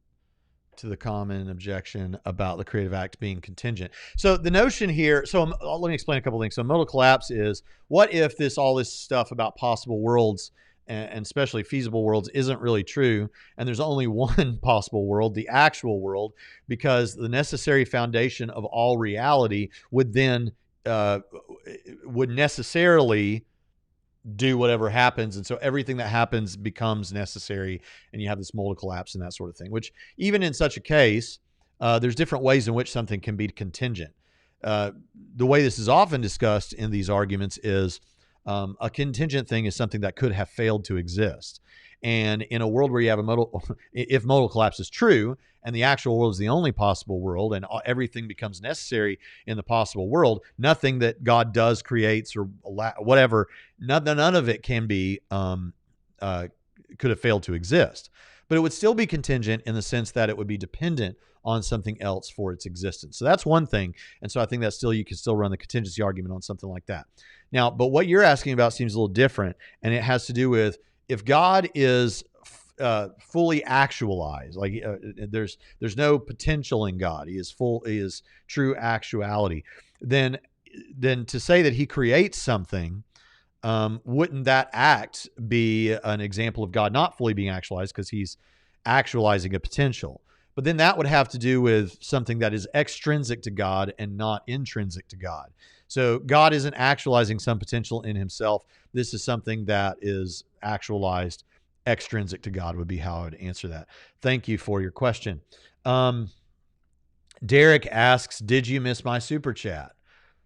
to the common objection about the creative act being contingent? So the notion here, let me explain a couple of things. So modal collapse is, what if all this stuff about possible worlds and especially feasible worlds isn't really true, and there's only one possible world, the actual world, because the necessary foundation of all reality would then would necessarily do whatever happens, and so everything that happens becomes necessary, and you have this modal collapse and that sort of thing, which even in such a case, there's different ways in which something can be contingent. The way this is often discussed in these arguments is a contingent thing is something that could have failed to exist. And in a world where you have if modal collapse is true and the actual world is the only possible world and everything becomes necessary in the possible world, nothing that God does, creates, or whatever, none of it can be, could have failed to exist. But it would still be contingent in the sense that it would be dependent on something else for its existence. So that's one thing. And so I think that you can still run the contingency argument on something like that. Now, but what you're asking about seems a little different, and it has to do with if God is fully actualized, like there's no potential in God. He is true actuality. Then to say that he creates something, wouldn't that act be an example of God not fully being actualized because he's actualizing a potential? But then that would have to do with something that is extrinsic to God and not intrinsic to God. So God isn't actualizing some potential in himself. This is something that is actualized extrinsic to God would be how I would answer that. Thank you for your question. Derek asks, did you miss my super chat?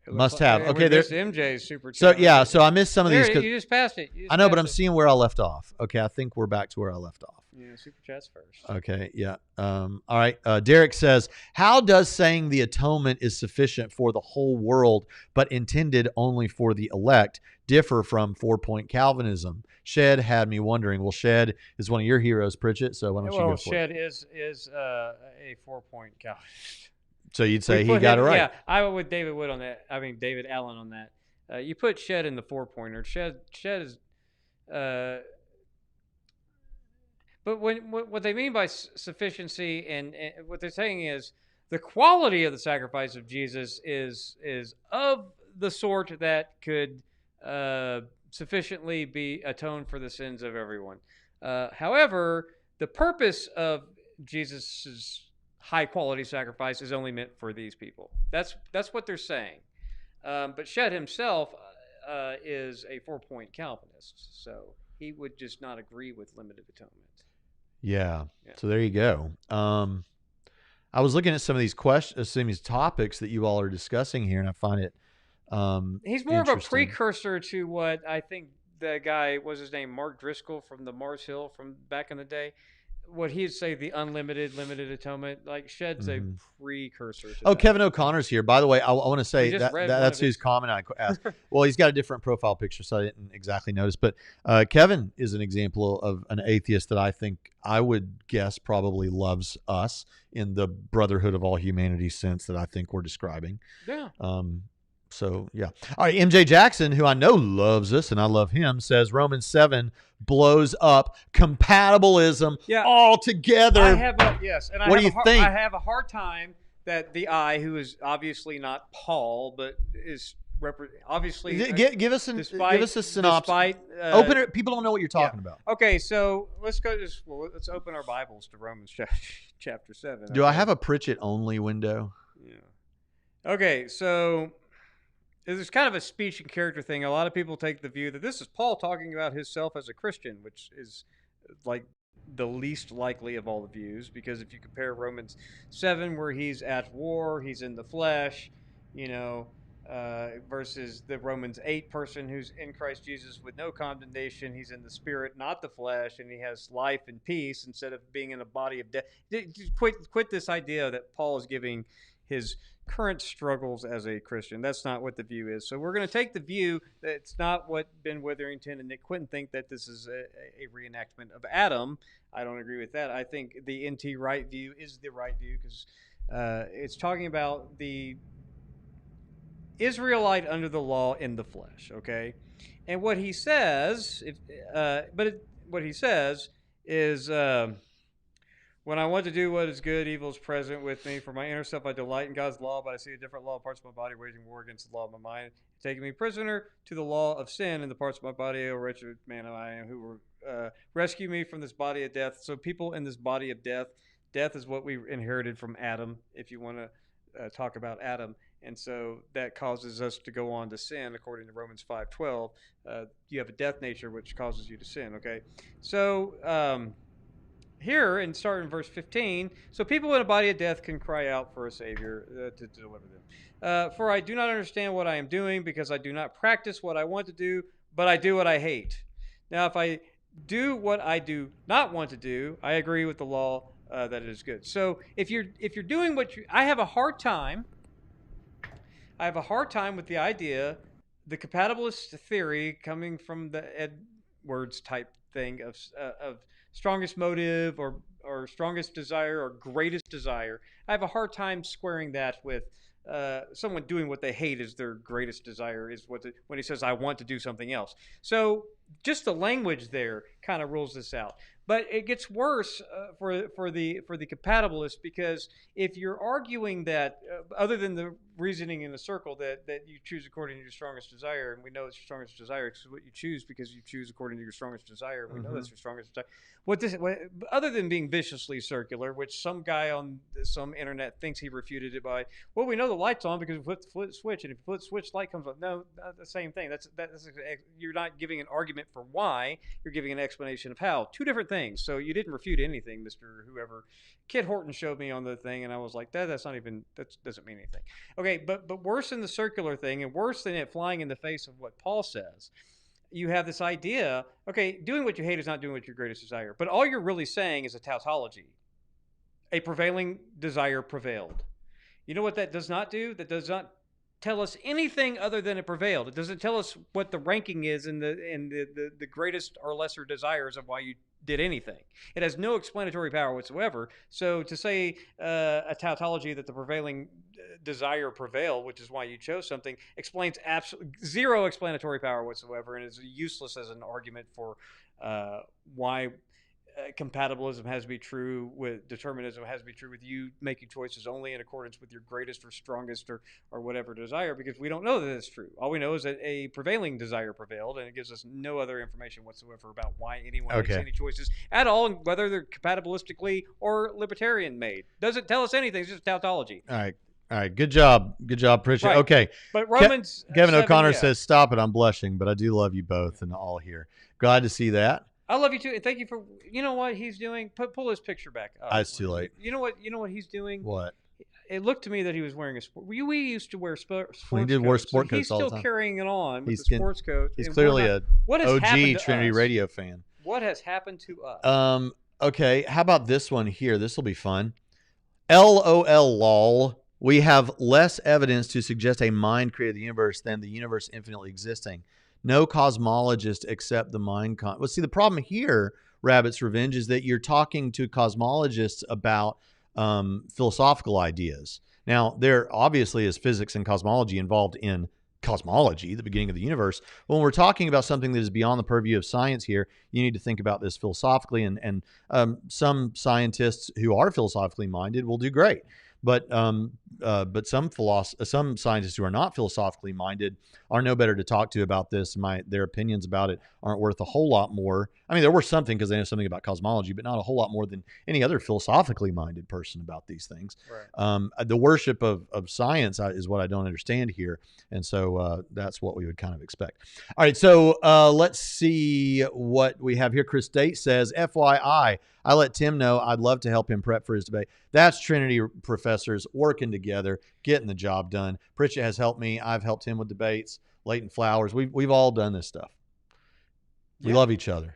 Must have. Okay, there's MJ's super chat. So yeah, so I missed some of these. You just passed it. I know, but I'm seeing where I left off. Okay, I think we're back to where I left off. Yeah, super chats first. Okay, yeah. All right. Derek says, how does saying the atonement is sufficient for the whole world but intended only for the elect differ from 4-point Calvinism? Shed had me wondering. Well, Shed is one of your heroes, Pritchett, so why don't you go for Shed it? is a 4-point Calvinist. So you'd say he got it right. Yeah, I went with David Wood on that. I mean, David Allen on that. You put Shed in the 4-pointer. Shed is... But what they mean by sufficiency and what they're saying is the quality of the sacrifice of Jesus is of the sort that could sufficiently be atoned for the sins of everyone. However, the purpose of Jesus's high quality sacrifice is only meant for these people. That's what they're saying. But Shedd himself is a 4-point Calvinist, so he would just not agree with limited atonement. Yeah. So there you go. I was looking at some of these questions, some of these topics that you all are discussing here, and I find it he's more of a precursor to what I think the guy was his name, Mark Driscoll from the Mars Hill from back in the day. What he'd say the limited atonement, like Shedd's a precursor to that. Kevin O'Connor's here. By the way, I want to say that's whose comment I asked. Well, he's got a different profile picture, so I didn't exactly notice. But Kevin is an example of an atheist that I think I would guess probably loves us in the brotherhood of all humanity sense that I think we're describing. Yeah. So, yeah. All right, MJ Jackson, who I know loves us, and I love him, says Romans 7 blows up compatibilism altogether. I have yes. And what do you think? I have a hard time that the I, who is obviously not Paul, but is obviously... Give us a synopsis. Open it. People don't know what you're talking about. Okay, so let's open our Bibles to Romans chapter 7. Do I have a Pritchett-only window? Yeah. Okay, so... There's kind of a speech and character thing. A lot of people take the view that this is Paul talking about himself as a Christian, which is like the least likely of all the views, because if you compare Romans 7, where he's at war, he's in the flesh, versus the Romans 8 person who's in Christ Jesus with no condemnation, he's in the spirit, not the flesh, and he has life and peace instead of being in a body of death. Quit this idea that Paul is giving his current struggles as a Christian. That's not what the view is. So we're going to take the view that it's not what Ben Witherington and Nick Quinton think, that this is a reenactment of Adam. I don't agree with that. I think the N.T. Wright view is the right view, because it's talking about the Israelite under the law in the flesh, okay? And what he says, what he says is... when I want to do what is good, evil is present with me. For my inner self, I delight in God's law, but I see a different law in parts of my body, waging war against the law of my mind, taking me prisoner to the law of sin in the parts of my body. O wretched man I am, who will rescue me from this body of death. So people in this body of death is what we inherited from Adam, if you want to talk about Adam. And so that causes us to go on to sin, according to Romans 5:12. You have a death nature, which causes you to sin, okay? So... here, and start in verse 15, so people in a body of death can cry out for a Savior to deliver them. For I do not understand what I am doing, because I do not practice what I want to do, but I do what I hate. Now, if I do what I do not want to do, I agree with the law that it is good. So if you're doing what I have a hard time with the idea, the compatibilist theory coming from the Edwards type thing of strongest motive or strongest desire or greatest desire. I have a hard time squaring that with someone doing what they hate is their greatest desire, is when he says, I want to do something else. So just the language there kind of rules this out. But it gets worse for the compatibilist, because if you're arguing that, other than the reasoning in the circle that you choose according to your strongest desire, and we know it's your strongest desire because what you choose, because you choose according to your strongest desire, and we know that's your strongest desire. Other than being viciously circular, which some guy on some internet thinks he refuted it by, well, we know the light's on because we flip the switch, and if you flip the switch, light comes on. No, not the same thing. That's you're not giving an argument for why, you're giving an explanation of how. Two different things. So you didn't refute anything, Mr. Whoever. Kit Horton showed me on the thing, and I was like, that doesn't mean anything. Okay, but worse than the circular thing, and worse than it flying in the face of what Paul says, you have this idea, okay, doing what you hate is not doing what your greatest desire. But all you're really saying is a tautology. A prevailing desire prevailed. You know what that does not do? That does not tell us anything other than it prevailed. It doesn't tell us what the ranking is in the greatest or lesser desires of why you did anything. It has no explanatory power whatsoever. So to say a tautology that the prevailing desire prevailed, which is why you chose something, explains zero explanatory power whatsoever, and is useless as an argument for why compatibilism has to be true with determinism, has to be true with you making choices only in accordance with your greatest or strongest or whatever desire, because we don't know that it's true. All we know is that a prevailing desire prevailed, and it gives us no other information whatsoever about why anyone makes any choices at all, and whether they're compatibilistically or libertarian made. Doesn't tell us anything. It's just tautology. All right. Good job, Pritchett. Right. Okay. But Romans Kevin 7, O'Connor yeah. says, "Stop it! I'm blushing, but I do love you both and all here. Glad to see that." I love you too, and thank you for. You know what he's doing? Pull his picture back up. It's too late. You know what he's doing? What? It looked to me that he was wearing a sport. We used to wear sports We did wear sport so coats all the time. He's still carrying it on with the sports coat. He's clearly a OG Trinity Radio fan. What has happened to us? Okay, how about this one here? This will be fun. LOL lol. We have less evidence to suggest a mind created the universe than the universe infinitely existing. No cosmologist except the mind. Well, see, the problem here, Rabbit's Revenge, is that you're talking to cosmologists about philosophical ideas. Now, there obviously is physics and cosmology involved in cosmology, the beginning of the universe. When we're talking about something that is beyond the purview of science here, you need to think about this philosophically, and some scientists who are philosophically minded will do great. But some scientists who are not philosophically minded are no better to talk to about this. Their opinions about it aren't worth a whole lot more. I mean, they're worth something because they know something about cosmology, but not a whole lot more than any other philosophically minded person about these things. Right. The worship of science is what I don't understand here, and so that's what we would kind of expect. All right, so let's see what we have here. Chris Date says, FYI, I let Tim know I'd love to help him prep for his debate. That's Trinity professors working together, getting the job done. Pritchett has helped me. I've helped him with debates. Leighton Flowers. We've all done this stuff. We love each other.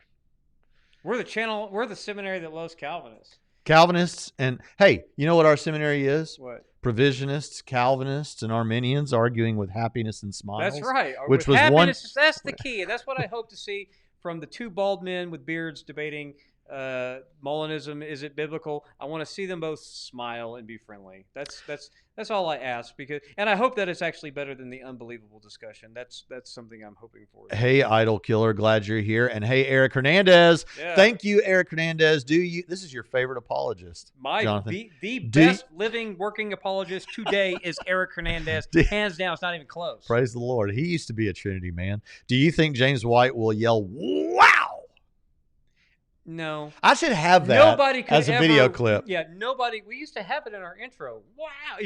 We're the seminary that loves Calvinists. Calvinists, and hey, you know what our seminary is? What? Provisionists, Calvinists, and Arminians arguing with happiness and smiles. That's right. Which with was happiness, that's the key, and that's what I hope to see from the two bald men with beards debating Molinism, is it biblical? I want to see them both smile and be friendly. That's all I ask, and I hope that it's actually better than the unbelievable discussion. That's something I'm hoping for. Hey, Idol Killer, glad you're here. And hey, Eric Hernandez. Yeah. Thank you, Eric Hernandez. This is your favorite apologist, Jonathan. The best living working apologist today is Eric Hernandez. Hands down, it's not even close. Praise the Lord. He used to be a Trinity man. Do you think James White will yell, "Wow"? No. I should have that as a video clip. Yeah, nobody. We used to have it in our intro. Wow.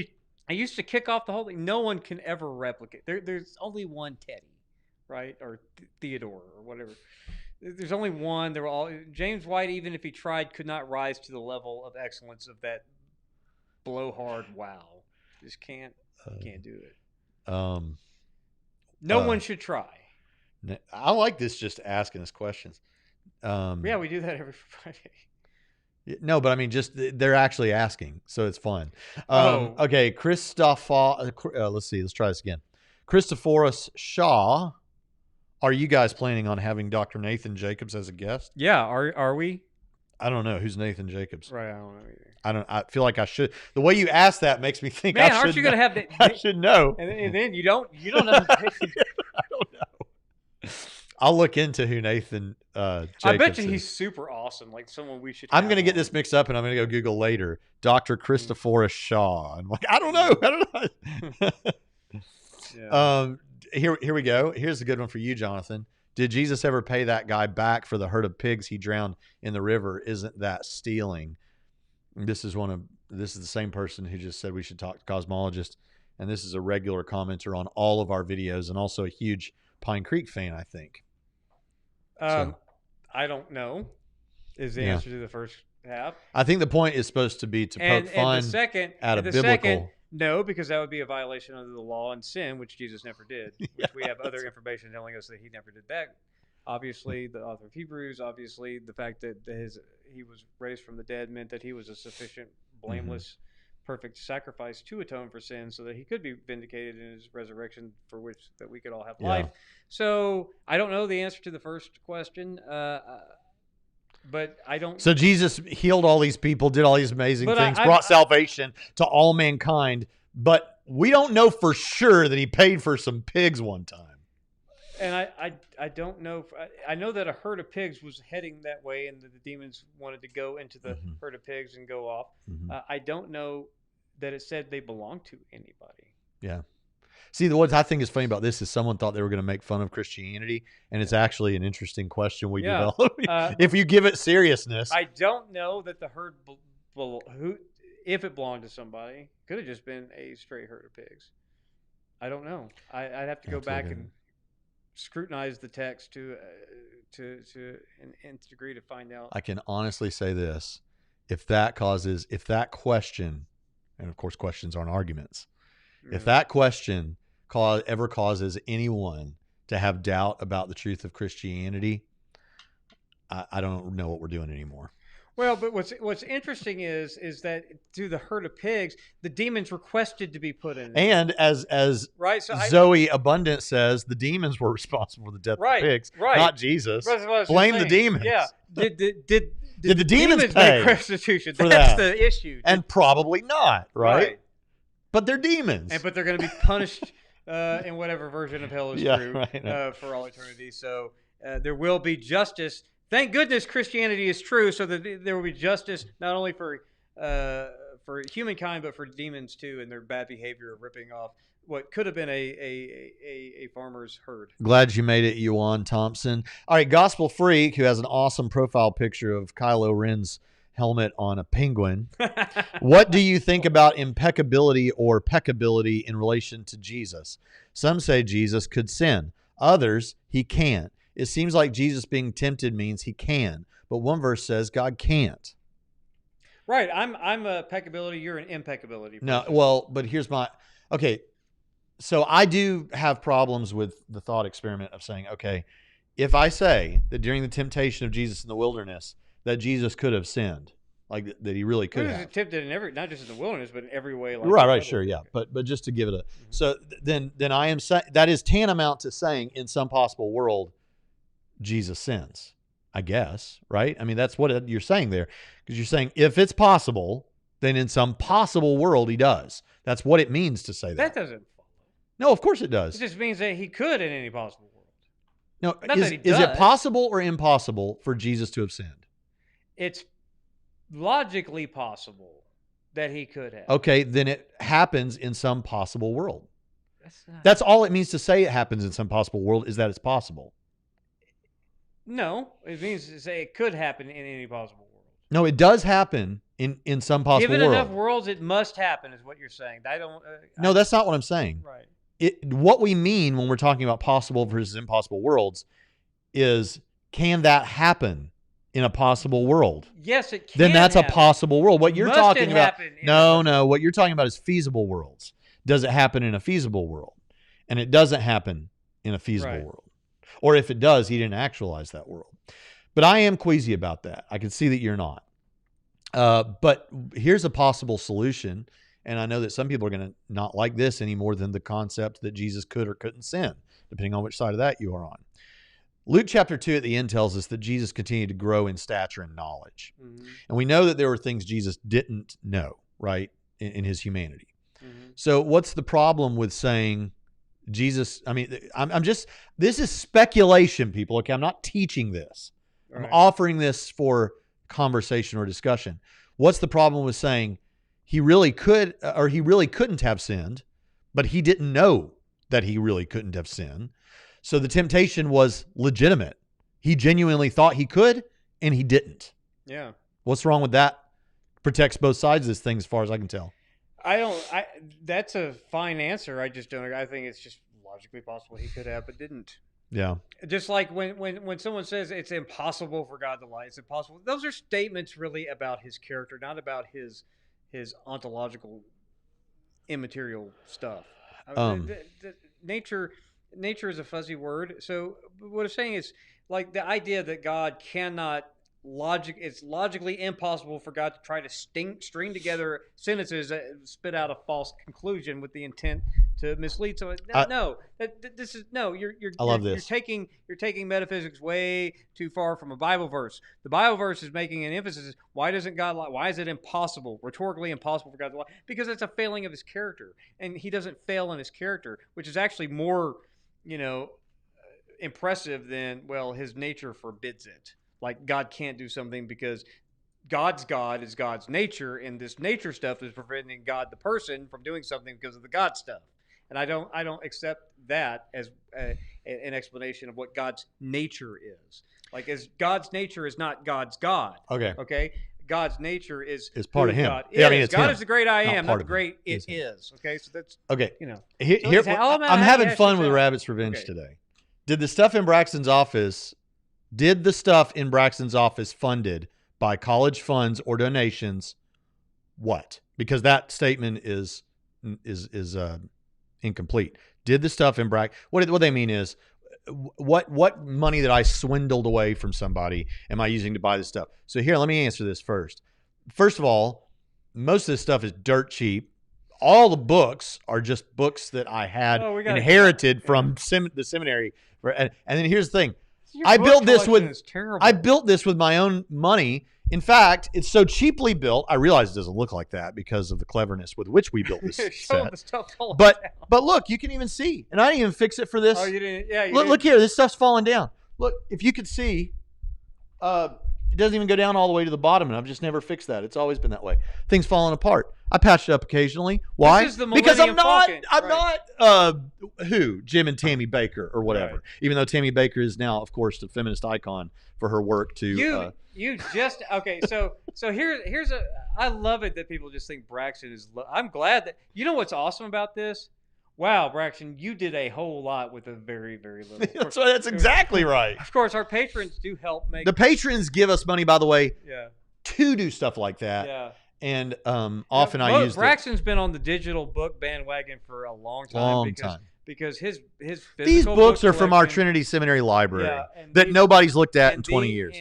I used to kick off the whole thing. No one can ever replicate. There's only one Teddy, right? Or Theodore or whatever. There's only one. They're all James White, even if he tried, could not rise to the level of excellence of that blowhard wow. Just can't do it. No one should try. I like this, just asking us questions. Yeah, we do that every Friday. No, but I mean, just they're actually asking, so it's fun. Okay, Christopher. Let's see. Let's try this again. Christophorus Shaw. Are you guys planning on having Dr. Nathan Jacobs as a guest? Yeah. Are we? I don't know. Who's Nathan Jacobs? Right. I don't know either. I feel like I should. The way you asked that makes me think. Man, aren't you going to have that? I should know. And then you don't know. I don't know. I'll look into who Nathan Jacobs I bet you is. he's super awesome, like someone we should. I'm going to get this mixed up, and I'm going to go Google later. Dr. Christophorus Shaw. I'm like, I don't know. Yeah. Here we go. Here's a good one for you, Jonathan. Did Jesus ever pay that guy back for the herd of pigs he drowned in the river? Isn't that stealing? This is the same person who just said we should talk to cosmologists, and this is a regular commenter on all of our videos, and also a huge Pine Creek fan, I think. I don't know is the answer to the first half. I think the point is supposed to be to poke fun at a biblical. No, because that would be a violation of the law and sin, which Jesus never did. Which we have other information telling us that he never did that. Obviously, the author of Hebrews, obviously, the fact that he was raised from the dead meant that he was a sufficient, blameless, perfect sacrifice to atone for sin, so that he could be vindicated in his resurrection, for which that we could all have life. So I don't know the answer to the first question, but I don't. So Jesus healed all these people, did all these amazing things, brought salvation to all mankind, but we don't know for sure that he paid for some pigs one time. And I don't know. I know that a herd of pigs was heading that way, and the demons wanted to go into the Mm-hmm. herd of pigs and go off. Mm-hmm. I don't know that it said they belonged to anybody. Yeah. See, what I think is funny about this is someone thought they were going to make fun of Christianity, and it's actually an interesting question we Yeah. develop if you give it seriousness. I don't know that the herd, who, if it belonged to somebody, could have just been a stray herd of pigs. I don't know. I'd have to go back and scrutinize the text to an nth degree to find out. I can honestly say this: if that question, and of course questions aren't arguments, if that question ever causes anyone to have doubt about the truth of Christianity, I don't know what we're doing anymore. Well, but what's interesting is that through the herd of pigs, the demons requested to be put in. And as right, so Zoe Abundant says, the demons were responsible for the death of pigs, not Jesus. Blame the demons. Yeah. Did the demons pay make restitution? for That's that? the issue. And probably not, right? But they're demons. But they're going to be punished in whatever version of hell is true right. For all eternity. So there will be justice. Thank goodness Christianity is true, so that there will be justice not only for humankind, but for demons too, and their bad behavior of ripping off what could have been a farmer's herd. Glad you made it, Yuan Thompson. All right, Gospel Freak, who has an awesome profile picture of Kylo Ren's helmet on a penguin. What do you think about impeccability or peccability in relation to Jesus? Some say Jesus could sin. Others, he can't. It seems like Jesus being tempted means he can, but one verse says God can't. Right. I'm a peccability. You're an impeccability. No, well, but here's my okay. So I do have problems with the thought experiment of saying, okay, if I say that during the temptation of Jesus in the wilderness that Jesus could have sinned, like that he really could have. He was tempted in every, not just in the wilderness, but in every way. Like right, sure, yeah. But just to give it a so then I am saying that is tantamount to saying in some possible world Jesus sins, I guess, right? I mean, that's what you're saying there, because you're saying if it's possible, then in some possible world he does. That's what it means to say that. That doesn't follow. No, of course it does. It just means that he could in any possible world. No, is it possible or impossible for Jesus to have sinned? It's logically possible that he could have. Okay, then it happens in some possible world. That's all it means to say it happens in some possible world, is that it's possible. No, it means to say it could happen in any possible world. No, it does happen in some possible world. Given enough worlds, it must happen, is what you're saying. No, that's not what I'm saying. Right. What we mean when we're talking about possible versus impossible worlds is, can that happen in a possible world? Yes, it can. Then that's happen. a possible world. What you're Must talking about? No. What you're talking about is feasible worlds. Does it happen in a feasible world? And it doesn't happen in a feasible world. Or if it does, he didn't actualize that world. But I am queasy about that. I can see that you're not. But here's a possible solution. And I know that some people are going to not like this any more than the concept that Jesus could or couldn't sin, depending on which side of that you are on. Luke chapter 2 at the end tells us that Jesus continued to grow in stature and knowledge. Mm-hmm. And we know that there were things Jesus didn't know, right, in his humanity. Mm-hmm. So what's the problem with saying Jesus, I mean, this is speculation, people. Okay, I'm not teaching this. Right. I'm offering this for conversation or discussion. What's the problem with saying he really could or he really couldn't have sinned, but he didn't know that he really couldn't have sinned? So the temptation was legitimate. He genuinely thought he could, and he didn't. Yeah. What's wrong with that? Protects both sides of this thing, as far as I can tell. That's a fine answer. I just don't. I think it's just logically possible he could have, but didn't. Yeah. Just like when someone says it's impossible for God to lie, it's impossible. Those are statements really about his character, not about his ontological, immaterial stuff. Nature is a fuzzy word. So what I'm saying is, like, the idea that God cannot it's logically impossible for God to try to string together sentences that spit out a false conclusion with the intent to mislead someone. You're taking metaphysics way too far from a Bible verse. The Bible verse is making an emphasis. Why doesn't God lie? Why is it impossible, rhetorically impossible for God to lie? Because it's a failing of his character, and he doesn't fail in his character, which is actually more, impressive, then, well, his nature forbids it. Like, God can't do something because God's God is God's nature, and this nature stuff is preventing God, the person, from doing something because of the God stuff. And I don't accept that as an explanation of what God's nature is. Like, as God's nature is not God's God. Okay. Okay. God's nature is part of Him. God Yeah, I mean, it's God Him. is the great I am, not the of great Him. it is. Okay, so that's okay. You know, Here, so I'm having fun with Rabbit's Revenge today. Did the stuff in Braxton's office? Did the stuff in Braxton's office funded by college funds or donations? What? Because that statement is incomplete. Did the stuff in what they mean is, what money that I swindled away from somebody am I using to buy this stuff? So here, let me answer this first. First of all, most of this stuff is dirt cheap. All the books are just books that I had inherited from the seminary. And then here's the thing. I built this with my own money. In fact, it's so cheaply built. I realize it doesn't look like that because of the cleverness with which we built this set. But look, you can even see. And I didn't even fix it for this. Oh, you didn't? Yeah, look here. This stuff's falling down. Look, if you could see, it doesn't even go down all the way to the bottom, and I've just never fixed that. It's always been that way. Things falling apart. I patched it up occasionally. Why? Because I'm not Jim and Tammy Baker or whatever. Right. Even though Tammy Baker is now, of course, the feminist icon for her work to. So here's I love it that people just think Braxton is. I'm glad that you know what's awesome about this. Wow, Braxton, you did a whole lot with a very, very little. That's exactly right. Of course, our patrons do help make. The patrons give us money, by the way, to do stuff like that. Yeah. And often I use Braxton's been on the digital book bandwagon for a long time. Because his these books are from our Trinity Seminary library that nobody's looked at in 20 years.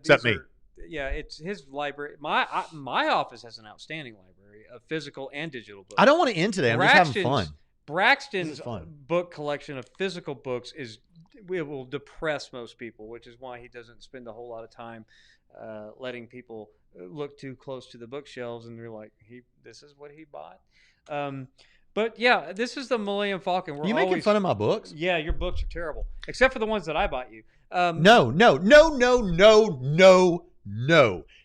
Except me. It's his library. My office has an outstanding library of physical and digital books. I don't want to end today. I'm just having fun. Braxton's book collection of physical books will depress most people, which is why he doesn't spend a whole lot of time letting people look too close to the bookshelves and they're like, this is what he bought. But yeah, this is the Millennium Falcon. You making fun of my books? Yeah, your books are terrible, except for the ones that I bought you. No.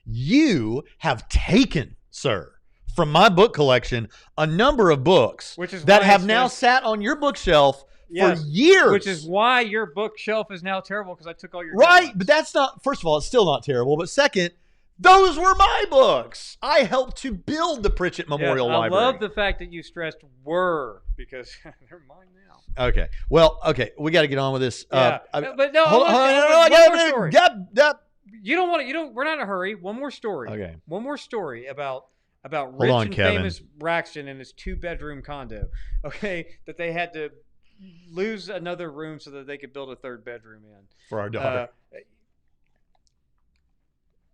You have taken, sir, from my book collection a number of books that have now sat on your bookshelf for years. Which is why your bookshelf is now terrible because I took all your right. But that's not. First of all, it's still not terrible. But second, those were my books. I helped to build the Pritchett Memorial Library. I love the fact that you stressed "were" because they're mine now. Okay. Well, okay. We got to get on with this. But no, one more story. You don't want to. We're not in a hurry. One more story. Okay. One more story about rich and famous Braxton and his 2-bedroom condo. Okay, that they had to lose another room so that they could build a 3rd bedroom in for our daughter.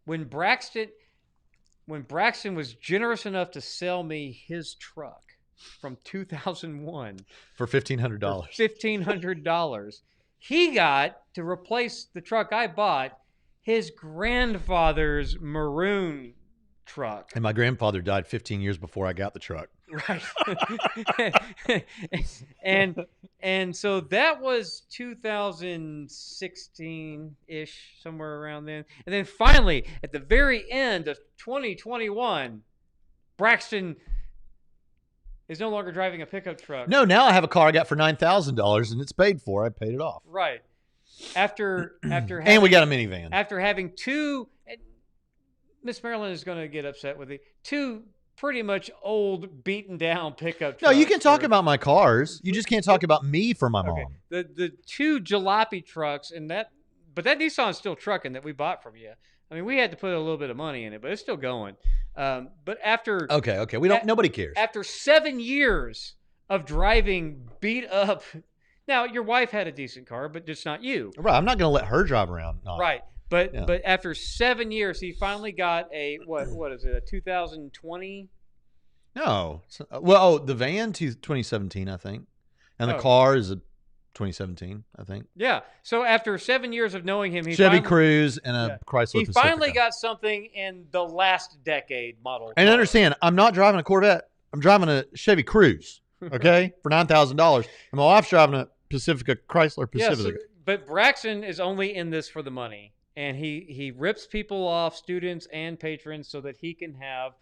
When Braxton was generous enough to sell me his truck from 2001 for $1,500. $1,500, he got to replace the truck I bought. His grandfather's maroon truck. And my grandfather died 15 years before I got the truck. Right. and so that was 2016-ish, somewhere around then. And then finally, at the very end of 2021, Braxton is no longer driving a pickup truck. No, now I have a car I got for $9,000 and it's paid for. I paid it off. Right. After having, and we got a minivan. After having two, Miss Marilyn is going to get upset with me. Two pretty much old, beaten down pickup trucks. No, you can talk about my cars. You just can't talk about me for my mom. The 2 jalopy trucks but that Nissan's still trucking that we bought from you. I mean, we had to put a little bit of money in it, but it's still going. But after nobody cares. After 7 years of driving beat up. Now, your wife had a decent car, but just not you. Right. I'm not going to let her drive around. Right. But after 7 years, he finally got a, what is it, a 2020? No. Well, the van, 2017, I think. And the car is a 2017, I think. Yeah. So after 7 years of knowing him, Chevy Cruze and a Chrysler Pacifica. He finally got something in the last decade model. And understand, I'm not driving a Corvette. I'm driving a Chevy Cruze. Okay, for $9,000, and my wife's driving a Chrysler Pacifica. But Braxton is only in this for the money, and he rips people off, students and patrons, so that he can have.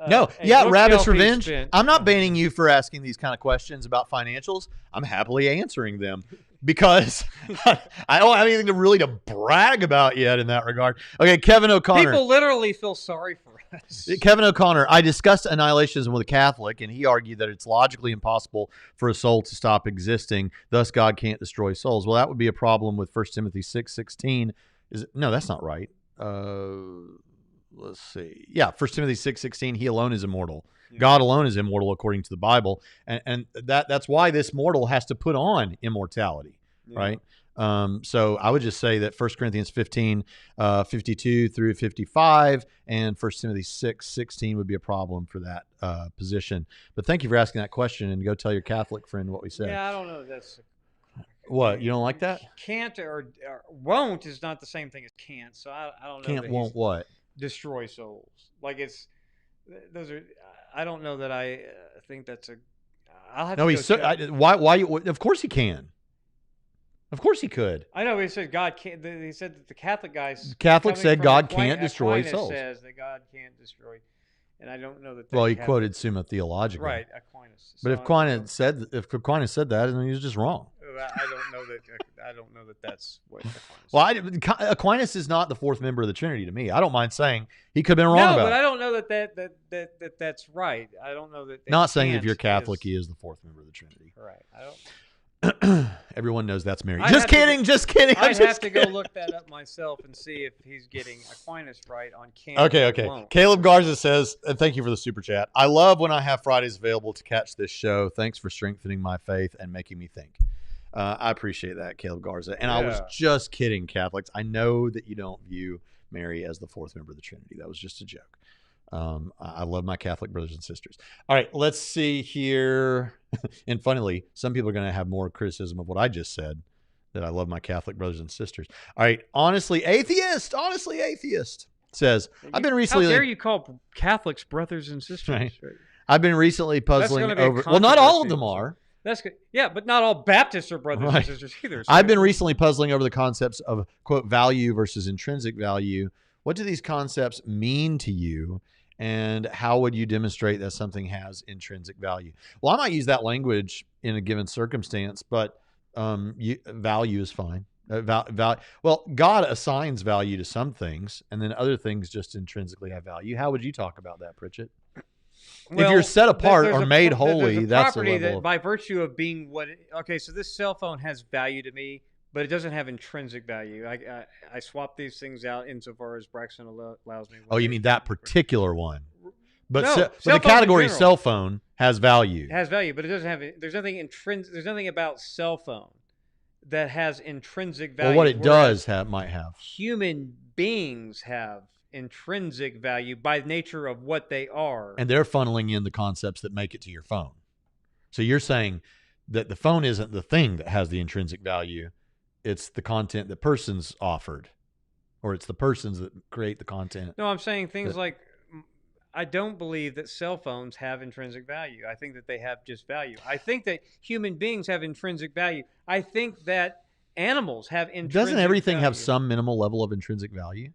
No, yeah, Rabbit's bookshelf he Revenge. spent- I'm not banning you for asking these kind of questions about financials. I'm happily answering them because I don't have anything to brag about yet in that regard. Okay, Kevin O'Connor. People literally feel sorry for us. Kevin O'Connor, I discussed annihilationism with a Catholic, and he argued that it's logically impossible for a soul to stop existing. Thus, God can't destroy souls. Well, that would be a problem with 1 Timothy 6:16. No, that's not right. Let's see. Yeah, 1 Timothy 6:16, he alone is immortal. Yeah. God alone is immortal according to the Bible. And that's why this mortal has to put on immortality, right? So I would just say that 1 Corinthians 15, 52 through 55, and 1 Timothy 6:16 would be a problem for that position. But thank you for asking that question, and go tell your Catholic friend what we said. Yeah, I don't know. That's what, you don't like that? Can't or won't is not the same thing as can't. So I don't know. Can't, won't what? Destroy souls. Like those are. I don't know that I think that's a. I'll have no, to. He's so, why? Of course he can. Of course he could. I know he said God can't. He said that the Catholic guys. Catholic said God can't destroy souls. Says that God can't destroy, and I don't know that. Well, he quoted Summa Theologica. Right, Aquinas. But if Aquinas said that, then he was just wrong. I don't know that. I don't know that that's what Aquinas. Well, Aquinas is not the fourth member of the Trinity to me. I don't mind saying he could have been wrong about it. No, but I don't know that that's right. I don't know that. Not saying if you're Catholic, he is the fourth member of the Trinity. Right. I don't. Everyone knows that's Mary. Just kidding. I'd have to go look that up myself and see if he's getting Aquinas right on canon. Okay. Caleb Garza says, thank you for the super chat. I love when I have Fridays available to catch this show. Thanks for strengthening my faith and making me think. I appreciate that, Caleb Garza. And I was just kidding, Catholics. I know that you don't view Mary as the fourth member of the Trinity. That was just a joke. I love my Catholic brothers and sisters. All right, let's see here. And funnily, some people are going to have more criticism of what I just said, that I love my Catholic brothers and sisters. All right, honestly atheist says, I've been recently. How dare you call Catholics brothers and sisters? Right. I've been recently puzzling over. Well, not all of them are. That's good. Yeah, but not all Baptists are brothers and sisters either. So I've been recently puzzling over the concepts of, quote, value versus intrinsic value. What do these concepts mean to you? And how would you demonstrate that something has intrinsic value? Well, I might use that language in a given circumstance, but value is fine. Well, God assigns value to some things, and then other things just intrinsically have value. How would you talk about that, Pritchett? Well, if you're set apart or made holy, that's the level that by virtue of being what. Okay, so this cell phone has value to me, but it doesn't have intrinsic value. I swap these things out insofar as Braxton allows me. Oh, you mean that particular one? But, but the category cell phone has value. It has value, but it doesn't have. There's nothing intrinsic. There's nothing about cell phone that has intrinsic value. Well, what it does might have. Human beings have intrinsic value by nature of what they are, and they're funneling in the concepts that make it to your phone. So you're saying that the phone isn't the thing that has the intrinsic value. It's the content that persons offered, or it's the persons that create the content. No, I'm saying things like, I don't believe that cell phones have intrinsic value. I think that they have just value. I think that human beings have intrinsic value. I think that animals have intrinsic value. Doesn't everything have some minimal level of intrinsic value?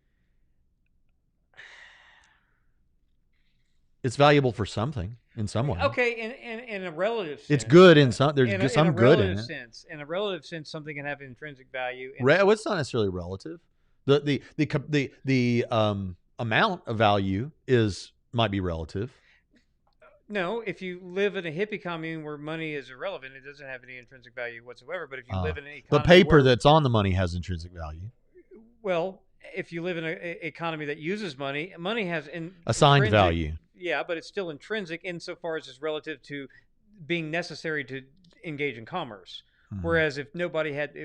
It's valuable for something in some way. Okay, in a relative sense. It's good in some. There's some good in it. In a relative sense, something can have intrinsic value. It's not necessarily relative. The amount of value might be relative. No, if you live in a hippie commune where money is irrelevant, it doesn't have any intrinsic value whatsoever. But if you live in an economy, the paper that's on the money has intrinsic value. Well, if you live in an economy that uses money has assigned value. Yeah, but it's still intrinsic insofar as it's relative to being necessary to engage in commerce. Mm-hmm. Whereas if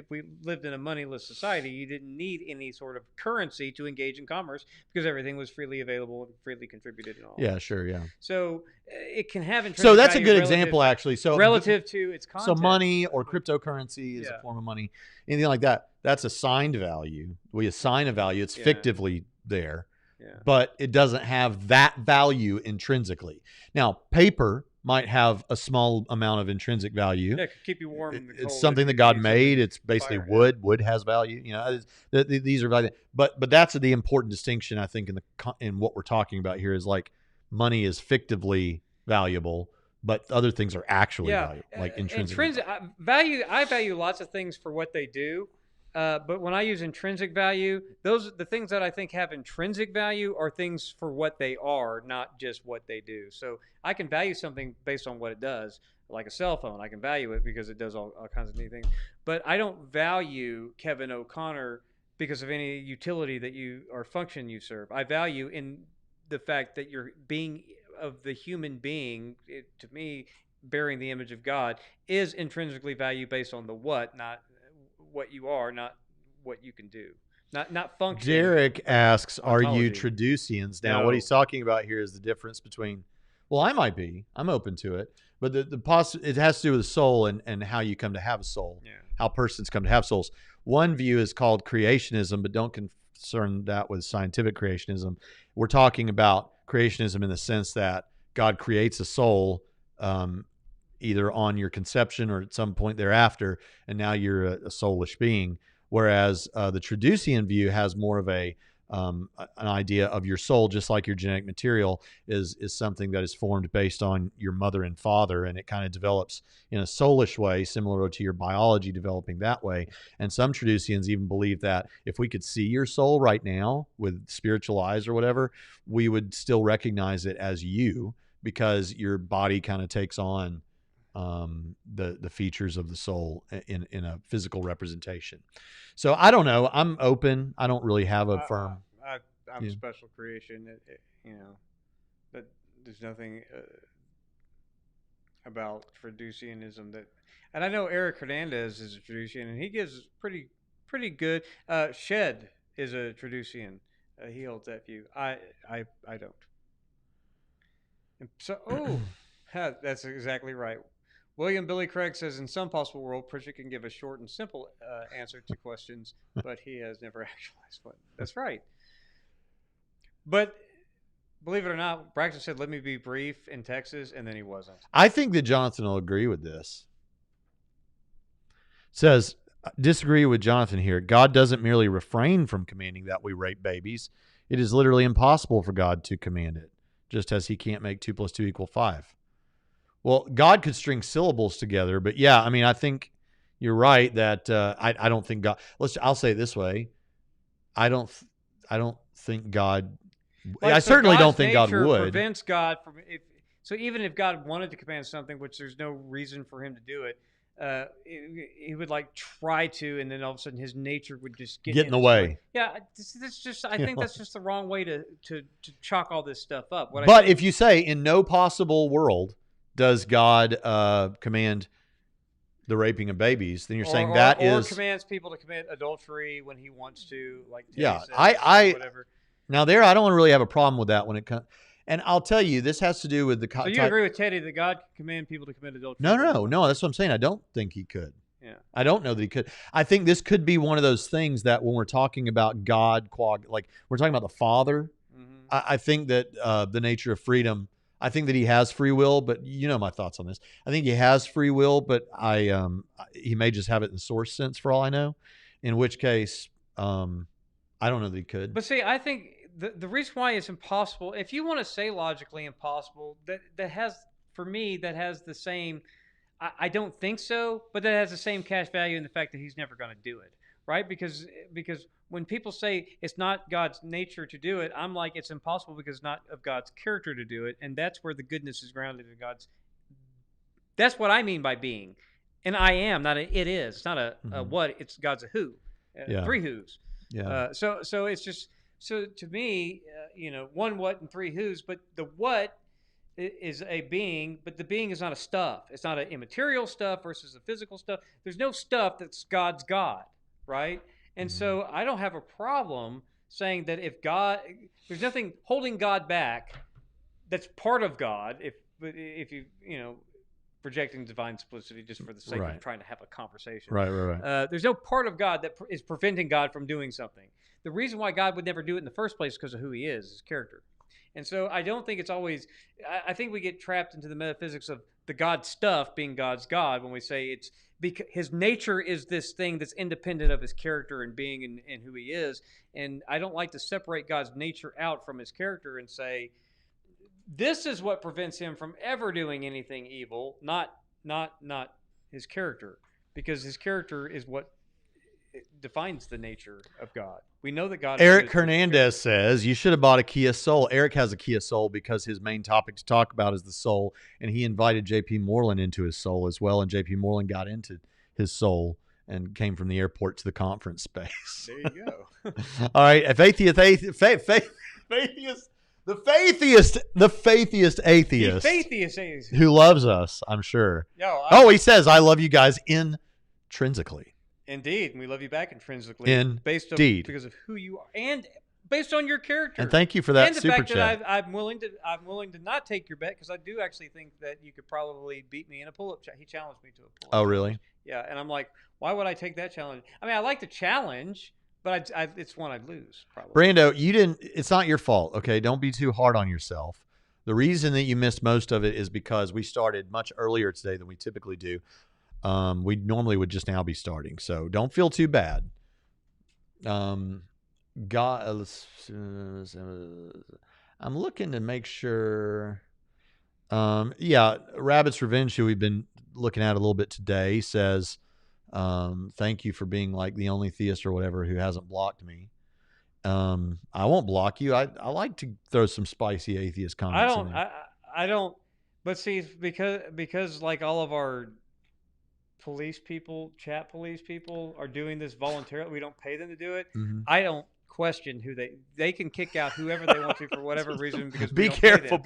we lived in a moneyless society, you didn't need any sort of currency to engage in commerce because everything was freely available and freely contributed and all. Yeah, sure, yeah. So it can have intrinsic value. So that's value a good example, actually. So relative to its content. So money or cryptocurrency is a form of money, anything like that. That's assigned value. We assign a value. It's fictively there. Yeah. But it doesn't have that value intrinsically. Now, paper might have a small amount of intrinsic value. Yeah, it could keep you warm in the cold. It's something that God made. It's basically wood. Wood has value. These are value. But that's the important distinction, I think, in what we're talking about here is like money is fictively valuable, but other things are actually valuable, like intrinsic value. I value lots of things for what they do. But when I use intrinsic value, the things that I think have intrinsic value are things for what they are, not just what they do. So I can value something based on what it does, like a cell phone. I can value it because it does all kinds of neat things. But I don't value Kevin O'Connor because of any utility that you or function you serve. I value in the fact that you're being of the human being, to me, bearing the image of God, is intrinsically valued based on the what, not what you are, not what you can do, not function. Derek asks, "Are you Traducians?" Now, what he's talking about here is the difference between. Well, I might be. I'm open to it, but it has to do with the soul and how you come to have a soul. Yeah. How persons come to have souls. One view is called creationism, but don't concern that with scientific creationism. We're talking about creationism in the sense that God creates a soul. Either on your conception or at some point thereafter, and now you're a soulish being. Whereas the Traducian view has more of an idea of your soul, just like your genetic material is something that is formed based on your mother and father, and it kind of develops in a soulish way, similar to your biology developing that way. And some Traducians even believe that if we could see your soul right now with spiritual eyes or whatever, we would still recognize it as you, because your body kind of takes on the features of the soul in a physical representation. So I don't know. I'm open. I don't really have a firm. I'm a special creation. But there's nothing about Traducianism that, and I know Eric Hernandez is a Traducian, and he gives pretty good. Shed is a Traducian. He holds that view. I don't. And so that's exactly right. William Billy Craig says, in some possible world, Pritchett can give a short and simple answer to questions, but he has never actualized one. That's right. But believe it or not, Braxton said, let me be brief in Texas, and then he wasn't. I think that Jonathan will agree with this. Says, disagree with Jonathan here. God doesn't merely refrain from commanding that we rape babies. It is literally impossible for God to command it, just as he can't make 2 + 2 = 5. Well, God could string syllables together, but yeah, I mean, I think you're right that I don't think God. I'll say it this way: I don't think God. I certainly don't think God would. Prevents God from. So even if God wanted to command something, which there's no reason for him to do it, he would try to, and then all of a sudden his nature would just get in the way. Yeah, that's just. I think that's just the wrong way to chalk all this stuff up. But if you say in no possible world does God command the raping of babies, then you're saying that is... Or commands people to commit adultery when he wants to, yeah, whatever. Now there, I don't really have a problem with that when it comes... And I'll tell you, this has to do with the... So you agree with Teddy that God can command people to commit adultery? No, that's what I'm saying. I don't think he could. Yeah. I don't know that he could. I think this could be one of those things that when we're talking about God, like we're talking about the Father, I think that the nature of freedom... I think that he has free will, but you know my thoughts on this. I think he has free will, but he may just have it in the source sense for all I know, in which case I don't know that he could. But see, I think the reason why it's impossible, if you want to say logically impossible, that has the same, I don't think so, but that has the same cash value in the fact that he's never going to do it, right? Because when people say it's not God's nature to do it, I'm like, it's impossible because it's not of God's character to do it. And that's where the goodness is grounded in God's. That's what I mean by being. And I am, not a it is. It's not a what, it's God's a who. 3 who's. Yeah. So it's just, so to me, 1 what and 3 who's, but the what is a being, but the being is not a stuff. It's not an immaterial stuff versus a physical stuff. There's no stuff that's God's God, right? And so I don't have a problem saying that if God, there's nothing holding God back that's part of God, if you projecting divine simplicity just for the sake of trying to have a conversation. Right. There's no part of God that is preventing God from doing something. The reason why God would never do it in the first place is because of who he is, his character. And so I don't think it's always. I think we get trapped into the metaphysics of the God stuff being God's God when we say it's because his nature is this thing that's independent of his character and being and who he is. And I don't like to separate God's nature out from his character and say this is what prevents him from ever doing anything evil, not his character, because his character is what defines the nature of God. We know that God. Eric Hernandez says you should have bought a Kia Soul. Eric has a Kia Soul because his main topic to talk about is the soul, and he invited J.P. Moreland into his soul as well, and J.P. Moreland got into his soul and came from the airport to the conference space. There you go. All right, the fathiest atheist who loves us, I'm sure. He says, I love you guys intrinsically. Indeed, and we love you back intrinsically. Indeed. Because of who you are and based on your character. And thank you for that super chat. And the fact that I'm willing to not take your bet because I do actually think that you could probably beat me in a pull-up challenge. He challenged me to a pull-up challenge. Really? Yeah, and I'm like, why would I take that challenge? I mean, I like the challenge, but it's one I'd lose probably. Brando, it's not your fault, okay? Don't be too hard on yourself. The reason that you missed most of it is because we started much earlier today than we typically do. We normally would just now be starting, so don't feel too bad. I'm looking to make sure. Rabbit's Revenge, who we've been looking at a little bit today, says, thank you for being like the only theist or whatever who hasn't blocked me. I won't block you. I like to throw some spicy atheist comments in there. I don't. But see, because like all of our chat police people are doing this voluntarily. We don't pay them to do it. Mm-hmm. I don't question who they can kick out whoever they want to for whatever reason because be careful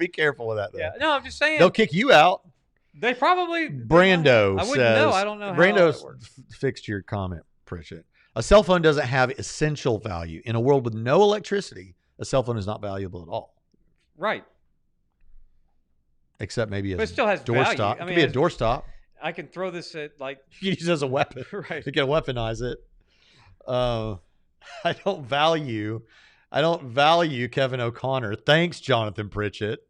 with that though. Yeah, no, I'm just saying they'll kick you out. They probably Brando I wouldn't says, know. I don't know how Brando that works. Fixed your comment, Pritchett. A cell phone doesn't have essential value. In a world with no electricity, a cell phone is not valuable at all. Right. Except maybe but it still has doorstop. Value. It could be a doorstop. I can throw this at like you use it as a weapon. Right. You can weaponize it. I don't value Kevin O'Connor. Thanks, Jonathan Pritchett,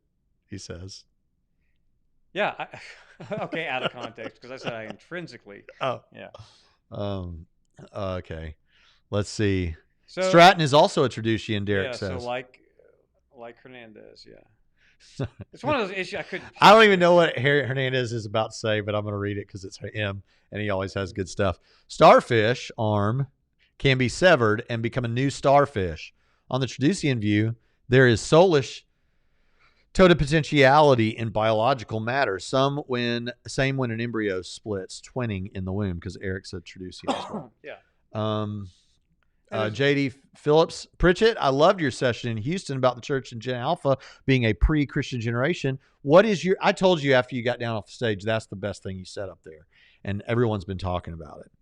he says. Yeah. Okay, out of context because I said I intrinsically. Oh. Yeah. Okay. Let's see. So, Stratton is also a Traducian, Derek says. So like Hernandez, yeah. It's one of those issues I couldn't. I don't even know what Hernandez is about to say, but I'm going to read it because it's him, and he always has good stuff. Starfish arm can be severed and become a new starfish. On the Traducian view, there is soulish totipotentiality in biological matter. Same when an embryo splits, twinning in the womb, because Eric said Traducian as well. Yeah. J.D. Phillips, Pritchett, I loved your session in Houston about the church and Gen Alpha being a pre-Christian generation. I told you after you got down off the stage, that's the best thing you said up there. And everyone's been talking about it.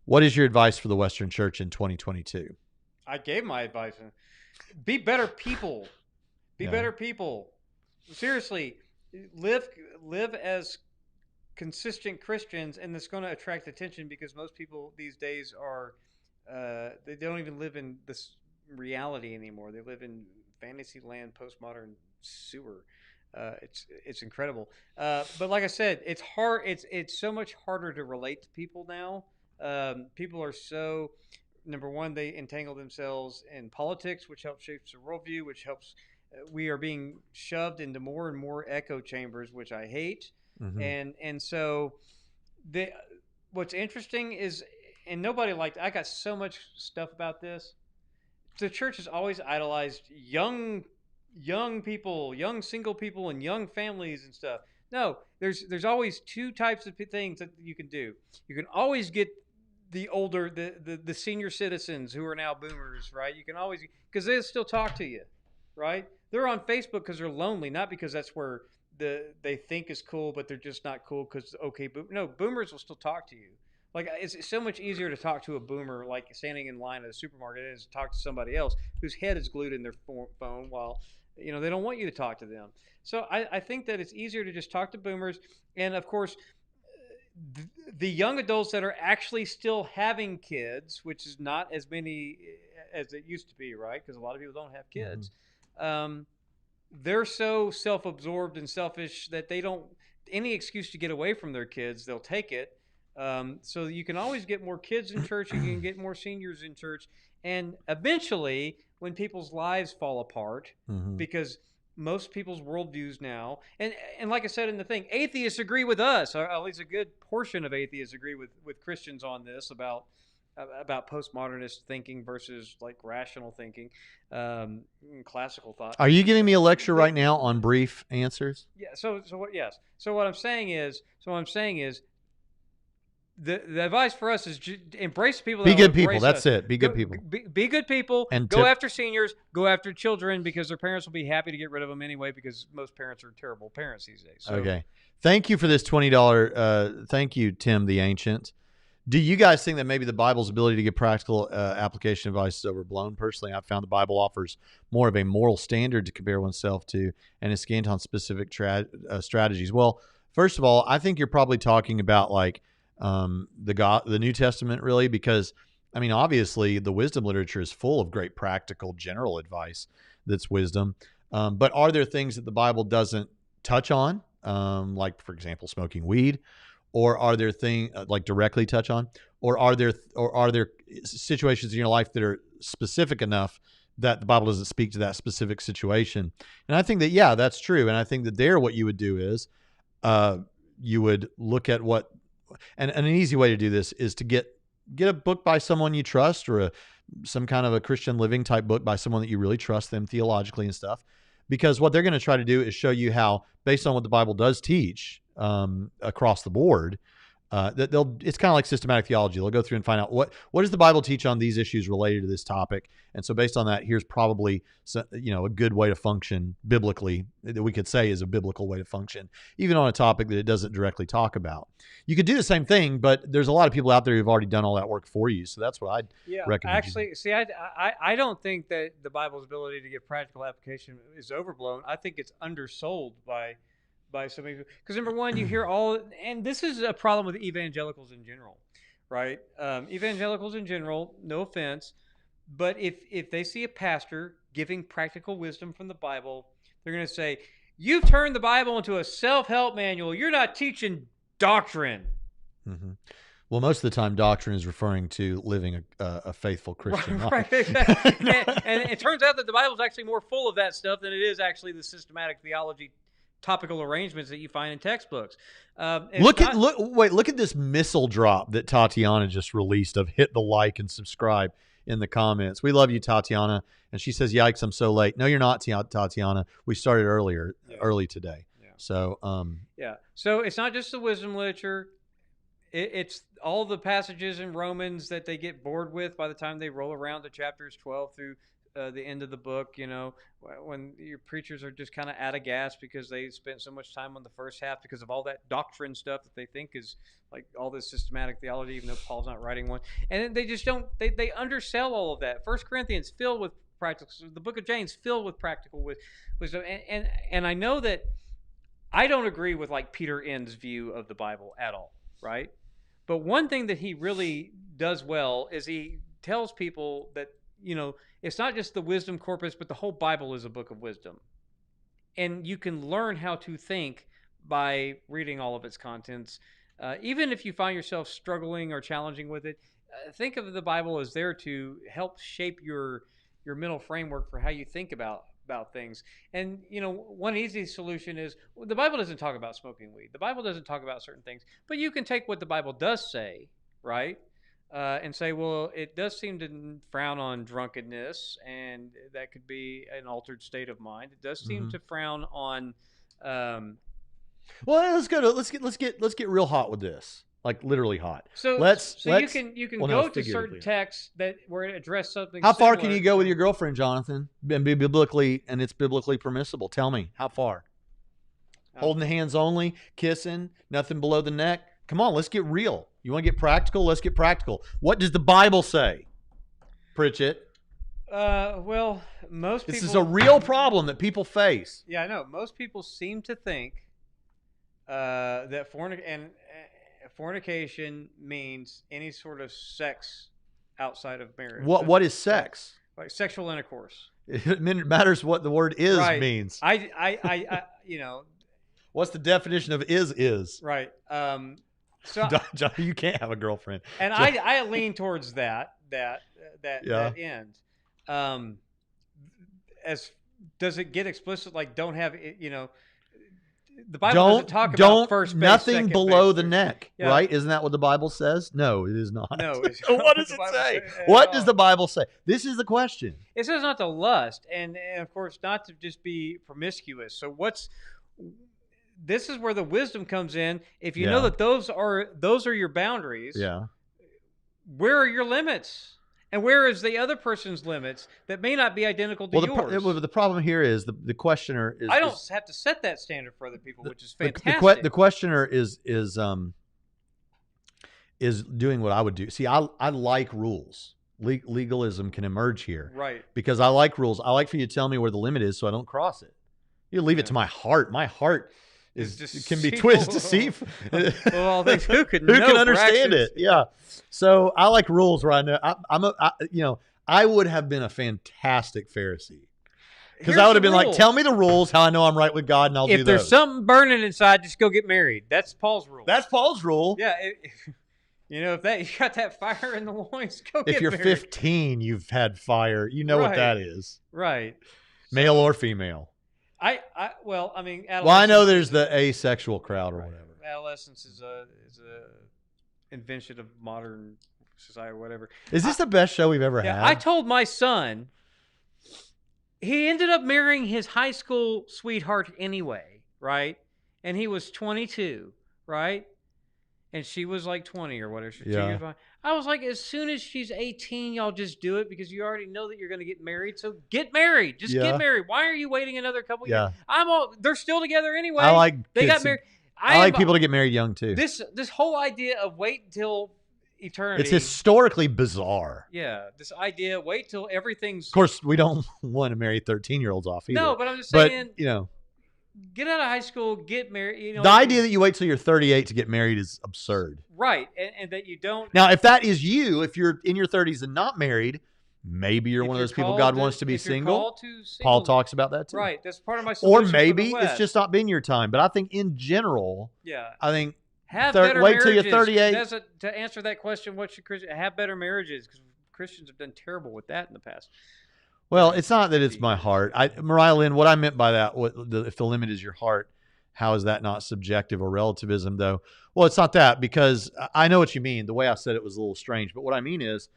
What is your advice for the Western church in 2022? I gave my advice. Be better people. Be better people. Seriously, live as consistent Christians, and it's going to attract attention because most people these days are they don't even live in this reality anymore. They live in fantasy land, postmodern sewer. It's incredible. But like I said, it's hard. It's so much harder to relate to people now. People are so, number one, they entangle themselves in politics, which helps shape their worldview, which helps. We are being shoved into more and more echo chambers, which I hate. Mm-hmm. And so what's interesting is, and nobody liked, I got so much stuff about this. The church has always idolized young people, young single people, and young families and stuff. No, there's always two types of things that you can do. You can always get the older, the senior citizens who are now boomers, right? You can always, because they'll still talk to you, right? They're on Facebook because they're lonely, not because that's where they think is cool, but they're just not cool because, no, boomers will still talk to you. Like, it's so much easier to talk to a boomer, like standing in line at a supermarket, than it is to talk to somebody else whose head is glued in their phone while, they don't want you to talk to them. So I think that it's easier to just talk to boomers. And, of course, the young adults that are actually still having kids, which is not as many as it used to be, right? Because a lot of people don't have kids. Mm-hmm. they're so self-absorbed and selfish that they don't any excuse to get away from their kids, they'll take it. So you can always get more kids in church, you can get more seniors in church, and eventually, when people's lives fall apart, because most people's worldviews now, and like I said in the thing, atheists agree with us, or at least a good portion of atheists agree with Christians on this about postmodernist thinking versus like rational thinking, classical thought. Are you giving me a lecture right now on brief answers? Yeah. So what? Yes. So what I'm saying is, the advice for us is embrace people. Be good people. That's it. Be good people. Be good people. And go after seniors. Go after children because their parents will be happy to get rid of them anyway because most parents are terrible parents these days. So, okay. Thank you for this $20. Thank you, Tim the Ancient. Do you guys think that maybe the Bible's ability to give practical application advice is overblown? Personally, I've found the Bible offers more of a moral standard to compare oneself to and is scant on specific strategies. Well, first of all, I think you're probably talking about like the New Testament, really, because, I mean, obviously the wisdom literature is full of great practical general advice that's wisdom. But are there things that the Bible doesn't touch on, like, for example, smoking weed? Or are there things like directly touch on, or are there situations in your life that are specific enough that the Bible doesn't speak to that specific situation? And I think that, yeah, that's true. And I think that what you would do is you would look at what, and an easy way to do this is to get a book by someone you trust, or some kind of a Christian living type book by someone that you really trust them theologically and stuff. Because what they're going to try to do is show you how, based on what the Bible does teach, across the board, that it's kind of like systematic theology. They'll go through and find out what does the Bible teach on these issues related to this topic. And so based on that, here's probably, a good way to function biblically that we could say is a biblical way to function, even on a topic that it doesn't directly talk about. You could do the same thing, but there's a lot of people out there who've already done all that work for you. So that's what I'd recommend. Actually, see, I don't think that the Bible's ability to give practical application is overblown. I think it's undersold by so many people. Because number one, you hear and this is a problem with evangelicals in general, right? Evangelicals in general, no offense, but if they see a pastor giving practical wisdom from the Bible, they're going to say, "You've turned the Bible into a self-help manual. You're not teaching doctrine." Mm-hmm. Well, most of the time, doctrine is referring to living a faithful Christian life. Right, exactly. and it turns out that the Bible is actually more full of that stuff than it is actually the systematic theology topical arrangements that you find in textbooks. Look at this missile drop that Tatiana just released of hit the like and subscribe in the comments. We love you, Tatiana. And she says, "Yikes, I'm so late." No, you're not, Tatiana. We started early today. Yeah. So, So it's not just the wisdom literature. It's all the passages in Romans that they get bored with by the time they roll around to chapters 12 through the end of the book, when your preachers are just kind of out of gas because they spent so much time on the first half because of all that doctrine stuff that they think is like all this systematic theology, even though Paul's not writing one. And they just don't, they undersell all of that. 1 Corinthians filled with practical, the book of James filled with practical wisdom. And I know that I don't agree with like Peter Enns' view of the Bible at all, right? But one thing that he really does well is he tells people that, it's not just the wisdom corpus, but the whole Bible is a book of wisdom. And you can learn how to think by reading all of its contents. Even if you find yourself struggling or challenging with it, think of the Bible as there to help shape your mental framework for how you think about things. And, one easy solution is the Bible doesn't talk about smoking weed. The Bible doesn't talk about certain things. But you can take what the Bible does say, right? And say, well, it does seem to frown on drunkenness, and that could be an altered state of mind. It does seem to frown on. Well, let's get real hot with this, like literally hot. So you can go to certain texts where it address something. How far can you go with your girlfriend, Jonathan, and it's biblically permissible? Tell me, how far? Holding the hands only, kissing, nothing below the neck. Come on, let's get real. You want to get practical? Let's get practical. What does the Bible say, Pritchett? Well, most people... This is a real problem that people face. Yeah, I know. Most people seem to think that fornication means any sort of sex outside of marriage. What is sex? Like sexual intercourse. It matters what the word is right. means. I What's the definition of is? right. So John, you can't have a girlfriend. and I lean towards that Yeah. end. Um, as does it get explicit? Like, don't have the Bible doesn't talk about first base, nothing second below base, the third. neck, Yeah. right? Isn't that what the Bible says? No, it is not. No, it's So not what what does the it Bible say? says at What all. does the Bible say? This is the question. It says not to lust, and of course not to just be promiscuous. So this is where the wisdom comes in. If you know Yeah. that those are your boundaries, Yeah. where are your limits? And where is the other person's limits that may not be identical to yours? The problem here is the questioner is. I don't have to set that standard for other people, which is fantastic. The questioner is doing what I would do. See, I like rules. Legalism can emerge here, right? Because I like rules. I like for you to tell me where the limit is, so I don't cross it. You leave it to my heart. My heart can be deceitful. Well, who can understand it? Yeah. So I like rules where I know I would have been a fantastic Pharisee. Because I would have been like, tell me the rules, how I know I'm right with God, and I'll do those. If there's something burning inside, just go get married. That's Paul's rule. That's Paul's rule. Yeah. If you got that fire in the loins, go get married. If you're 15, you've had fire. You know what that is. Right. Male or female. I know there's the asexual crowd or whatever. Adolescence is a invention of modern society or whatever. Is this the best show we've ever had? I told my son, he ended up marrying his high school sweetheart anyway, right? And he was 22, right? And she was like 20 or whatever. Yeah. I was like, as soon as she's 18, y'all just do it because you already know that you're going to get married. So get married. Just get married. Why are you waiting another couple years? They're still together anyway. They got married. I like people to get married young too. This whole idea of wait until eternity. It's historically bizarre. Yeah. This idea, wait till everything's. Of course, we don't want to marry 13-year-olds off either. No, but I'm just saying. But, get out of high school, get married. The idea that you wait till you're 38 to get married is absurd. Right, and that you don't. Now, if that is you, if you're in your 30s and not married, maybe you're one of those people God wants to be single. Paul talks about that too. Right, that's part of my solution. Or maybe it's just not been your time. But I think in general, I think wait till you're 38. To answer that question, what should Christians have better marriages? Because Christians have done terrible with that in the past. Well, it's not that it's my heart. Mariah Lynn, what I meant by that, if the limit is your heart, how is that not subjective or relativism, though? Well, it's not that, because I know what you mean. The way I said it was a little strange. But what I mean is,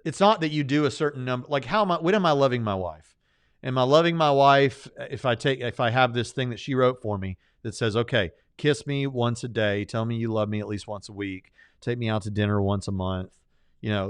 it's not that you do a certain number. Like, when am I loving my wife? Am I loving my wife if I have this thing that she wrote for me that says, okay, kiss me once a day, tell me you love me at least once a week, take me out to dinner once a month.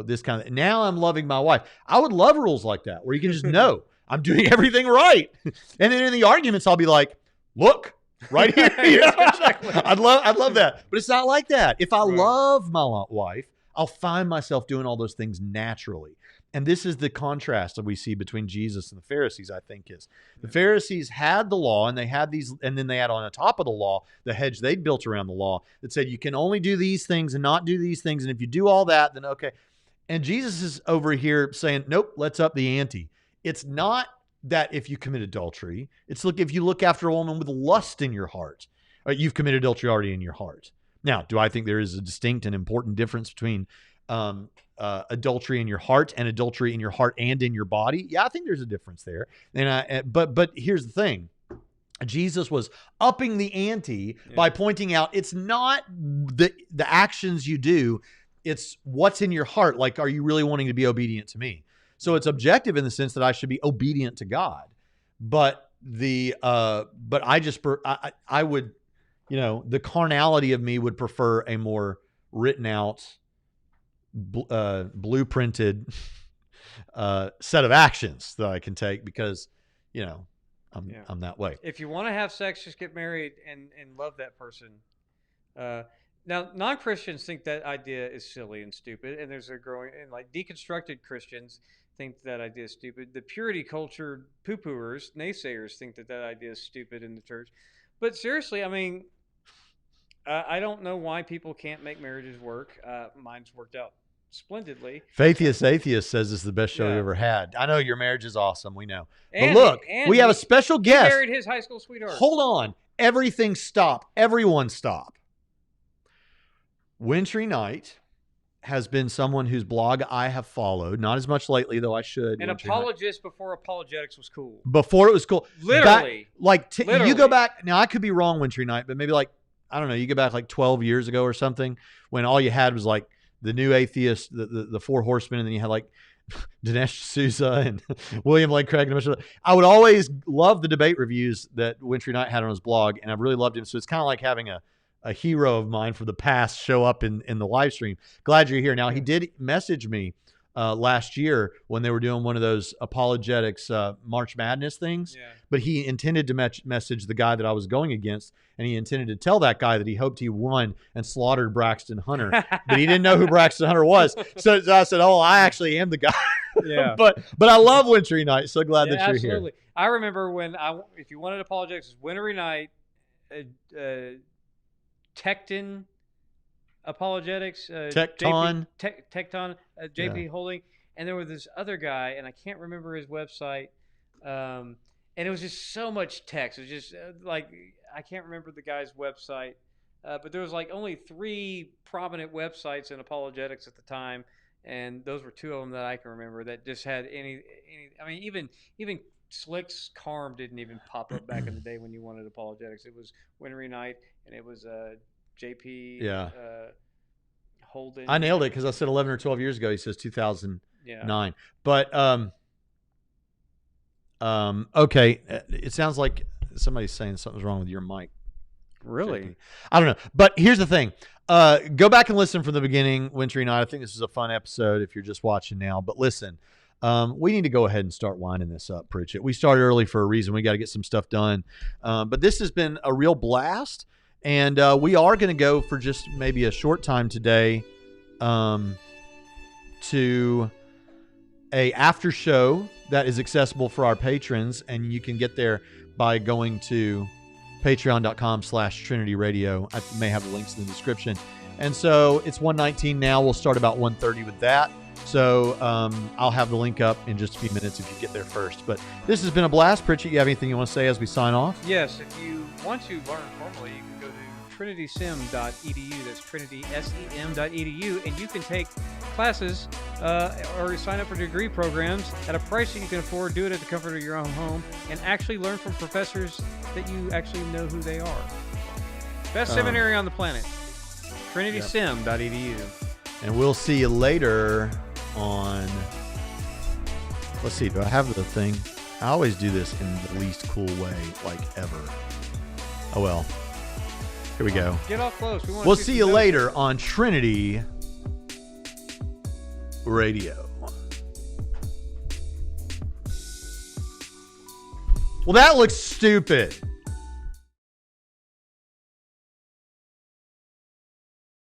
This kind of. Now I'm loving my wife. I would love rules like that where you can just know I'm doing everything right. And then in the arguments, I'll be like, look, right here. Exactly. I'd love that. But it's not like that. If I love my wife, I'll find myself doing all those things naturally. And this is the contrast that we see between Jesus and the Pharisees, I think, is the Pharisees had the law and they had these, and then they had on the top of the law, the hedge they'd built around the law that said you can only do these things and not do these things. And if you do all that, then okay. And Jesus is over here saying, nope, let's up the ante. It's not that if you commit adultery, it's if you look after a woman with lust in your heart, you've committed adultery already in your heart. Now, do I think there is a distinct and important difference between adultery in your heart and adultery in your heart and in your body? Yeah, I think there's a difference there. But here's the thing. Jesus was upping the ante by pointing out it's not the actions you do, it's what's in your heart. Like, are you really wanting to be obedient to me? So it's objective in the sense that I should be obedient to God. But I would, the carnality of me would prefer a more written out, blueprinted set of actions that I can take because, I'm that way. If you want to have sex, just get married and love that person. Now, non-Christians think that idea is silly and stupid, and there's a growing, and like deconstructed Christians think that idea is stupid. The purity culture poo-pooers, naysayers think that idea is stupid in the church. But seriously, I mean, I don't know why people can't make marriages work. Mine's worked out splendidly. Faithiest Atheist says this is the best show Yeah. you ever had. I know your marriage is awesome. We know. And but look, and we have a special he guest. married his high school sweetheart. Hold on. Everything stop. Everyone stop. Wintry Knight has been someone whose blog I have followed. Not as much lately, though I should. An apologist before apologetics was cool. Before it was cool. Literally. Literally. You go back. Now, I could be wrong, Wintry Knight, but maybe I don't know, you go back 12 years ago or something when all you had was the new atheist, the four horsemen, and then you had Dinesh D'Souza and William Lane Craig. And I would always love the debate reviews that Wintry Knight had on his blog, and I've really loved him. So it's kind of like having a hero of mine for the past show up in the live stream. Glad you're here. Now, he did message me last year when they were doing one of those apologetics March Madness things, but he intended to message the guy that I was going against, and he intended to tell that guy that he hoped he won and slaughtered Braxton Hunter, but he didn't know who Braxton Hunter was. So I said, "Oh, I actually am the guy." Yeah. but I love Wintry Knight. So glad that you're absolutely. here. I remember when if you wanted apologetics, it was Wintry Knight, Tecton Apologetics, Tecton, Tecton, JP Holding, and there was this other guy, and I can't remember his website. And it was just so much text. It was just I can't remember the guy's website, but there was only 3 prominent websites in apologetics at the time, and those were 2 of them that I can remember that just had any. I mean, even Slick's Carm didn't even pop up back in the day when you wanted apologetics. It was Wintry Knight, and it was JP. Yeah. Holden. I nailed it because I said 11 or 12 years ago. He says 2009. Yeah. But okay. It sounds like somebody's saying something's wrong with your mic. Really? I don't know. But here's the thing. Go back and listen from the beginning, Wintry Knight. I think this is a fun episode if you're just watching now. But listen, we need to go ahead and start winding this up, Pritchett. We started early for a reason. We got to get some stuff done. But this has been a real blast. And we are going to go for just maybe a short time today to a after show that is accessible for our patrons. And you can get there by going to patreon.com/TrinityRadio. I may have the links in the description. And so it's 1:19 now. We'll start about 1:30 with that. So I'll have the link up in just a few minutes if you get there first. But this has been a blast. Pritchett, you have anything you want to say as we sign off? Yes. If you want to learn formally, you can go to TrinitySem.edu. That's TrinitySem.edu. And you can take classes or sign up for degree programs at a price that you can afford. Do it at the comfort of your own home and actually learn from professors that you actually know who they are. Best seminary on the planet. TrinitySem.edu. And we'll see you later on. Let's see. Do I have the thing? I always do this in the least cool way, ever. Oh, well. Here we go. Get off close. We'll see you later on Trinity Radio. Well, that looks stupid.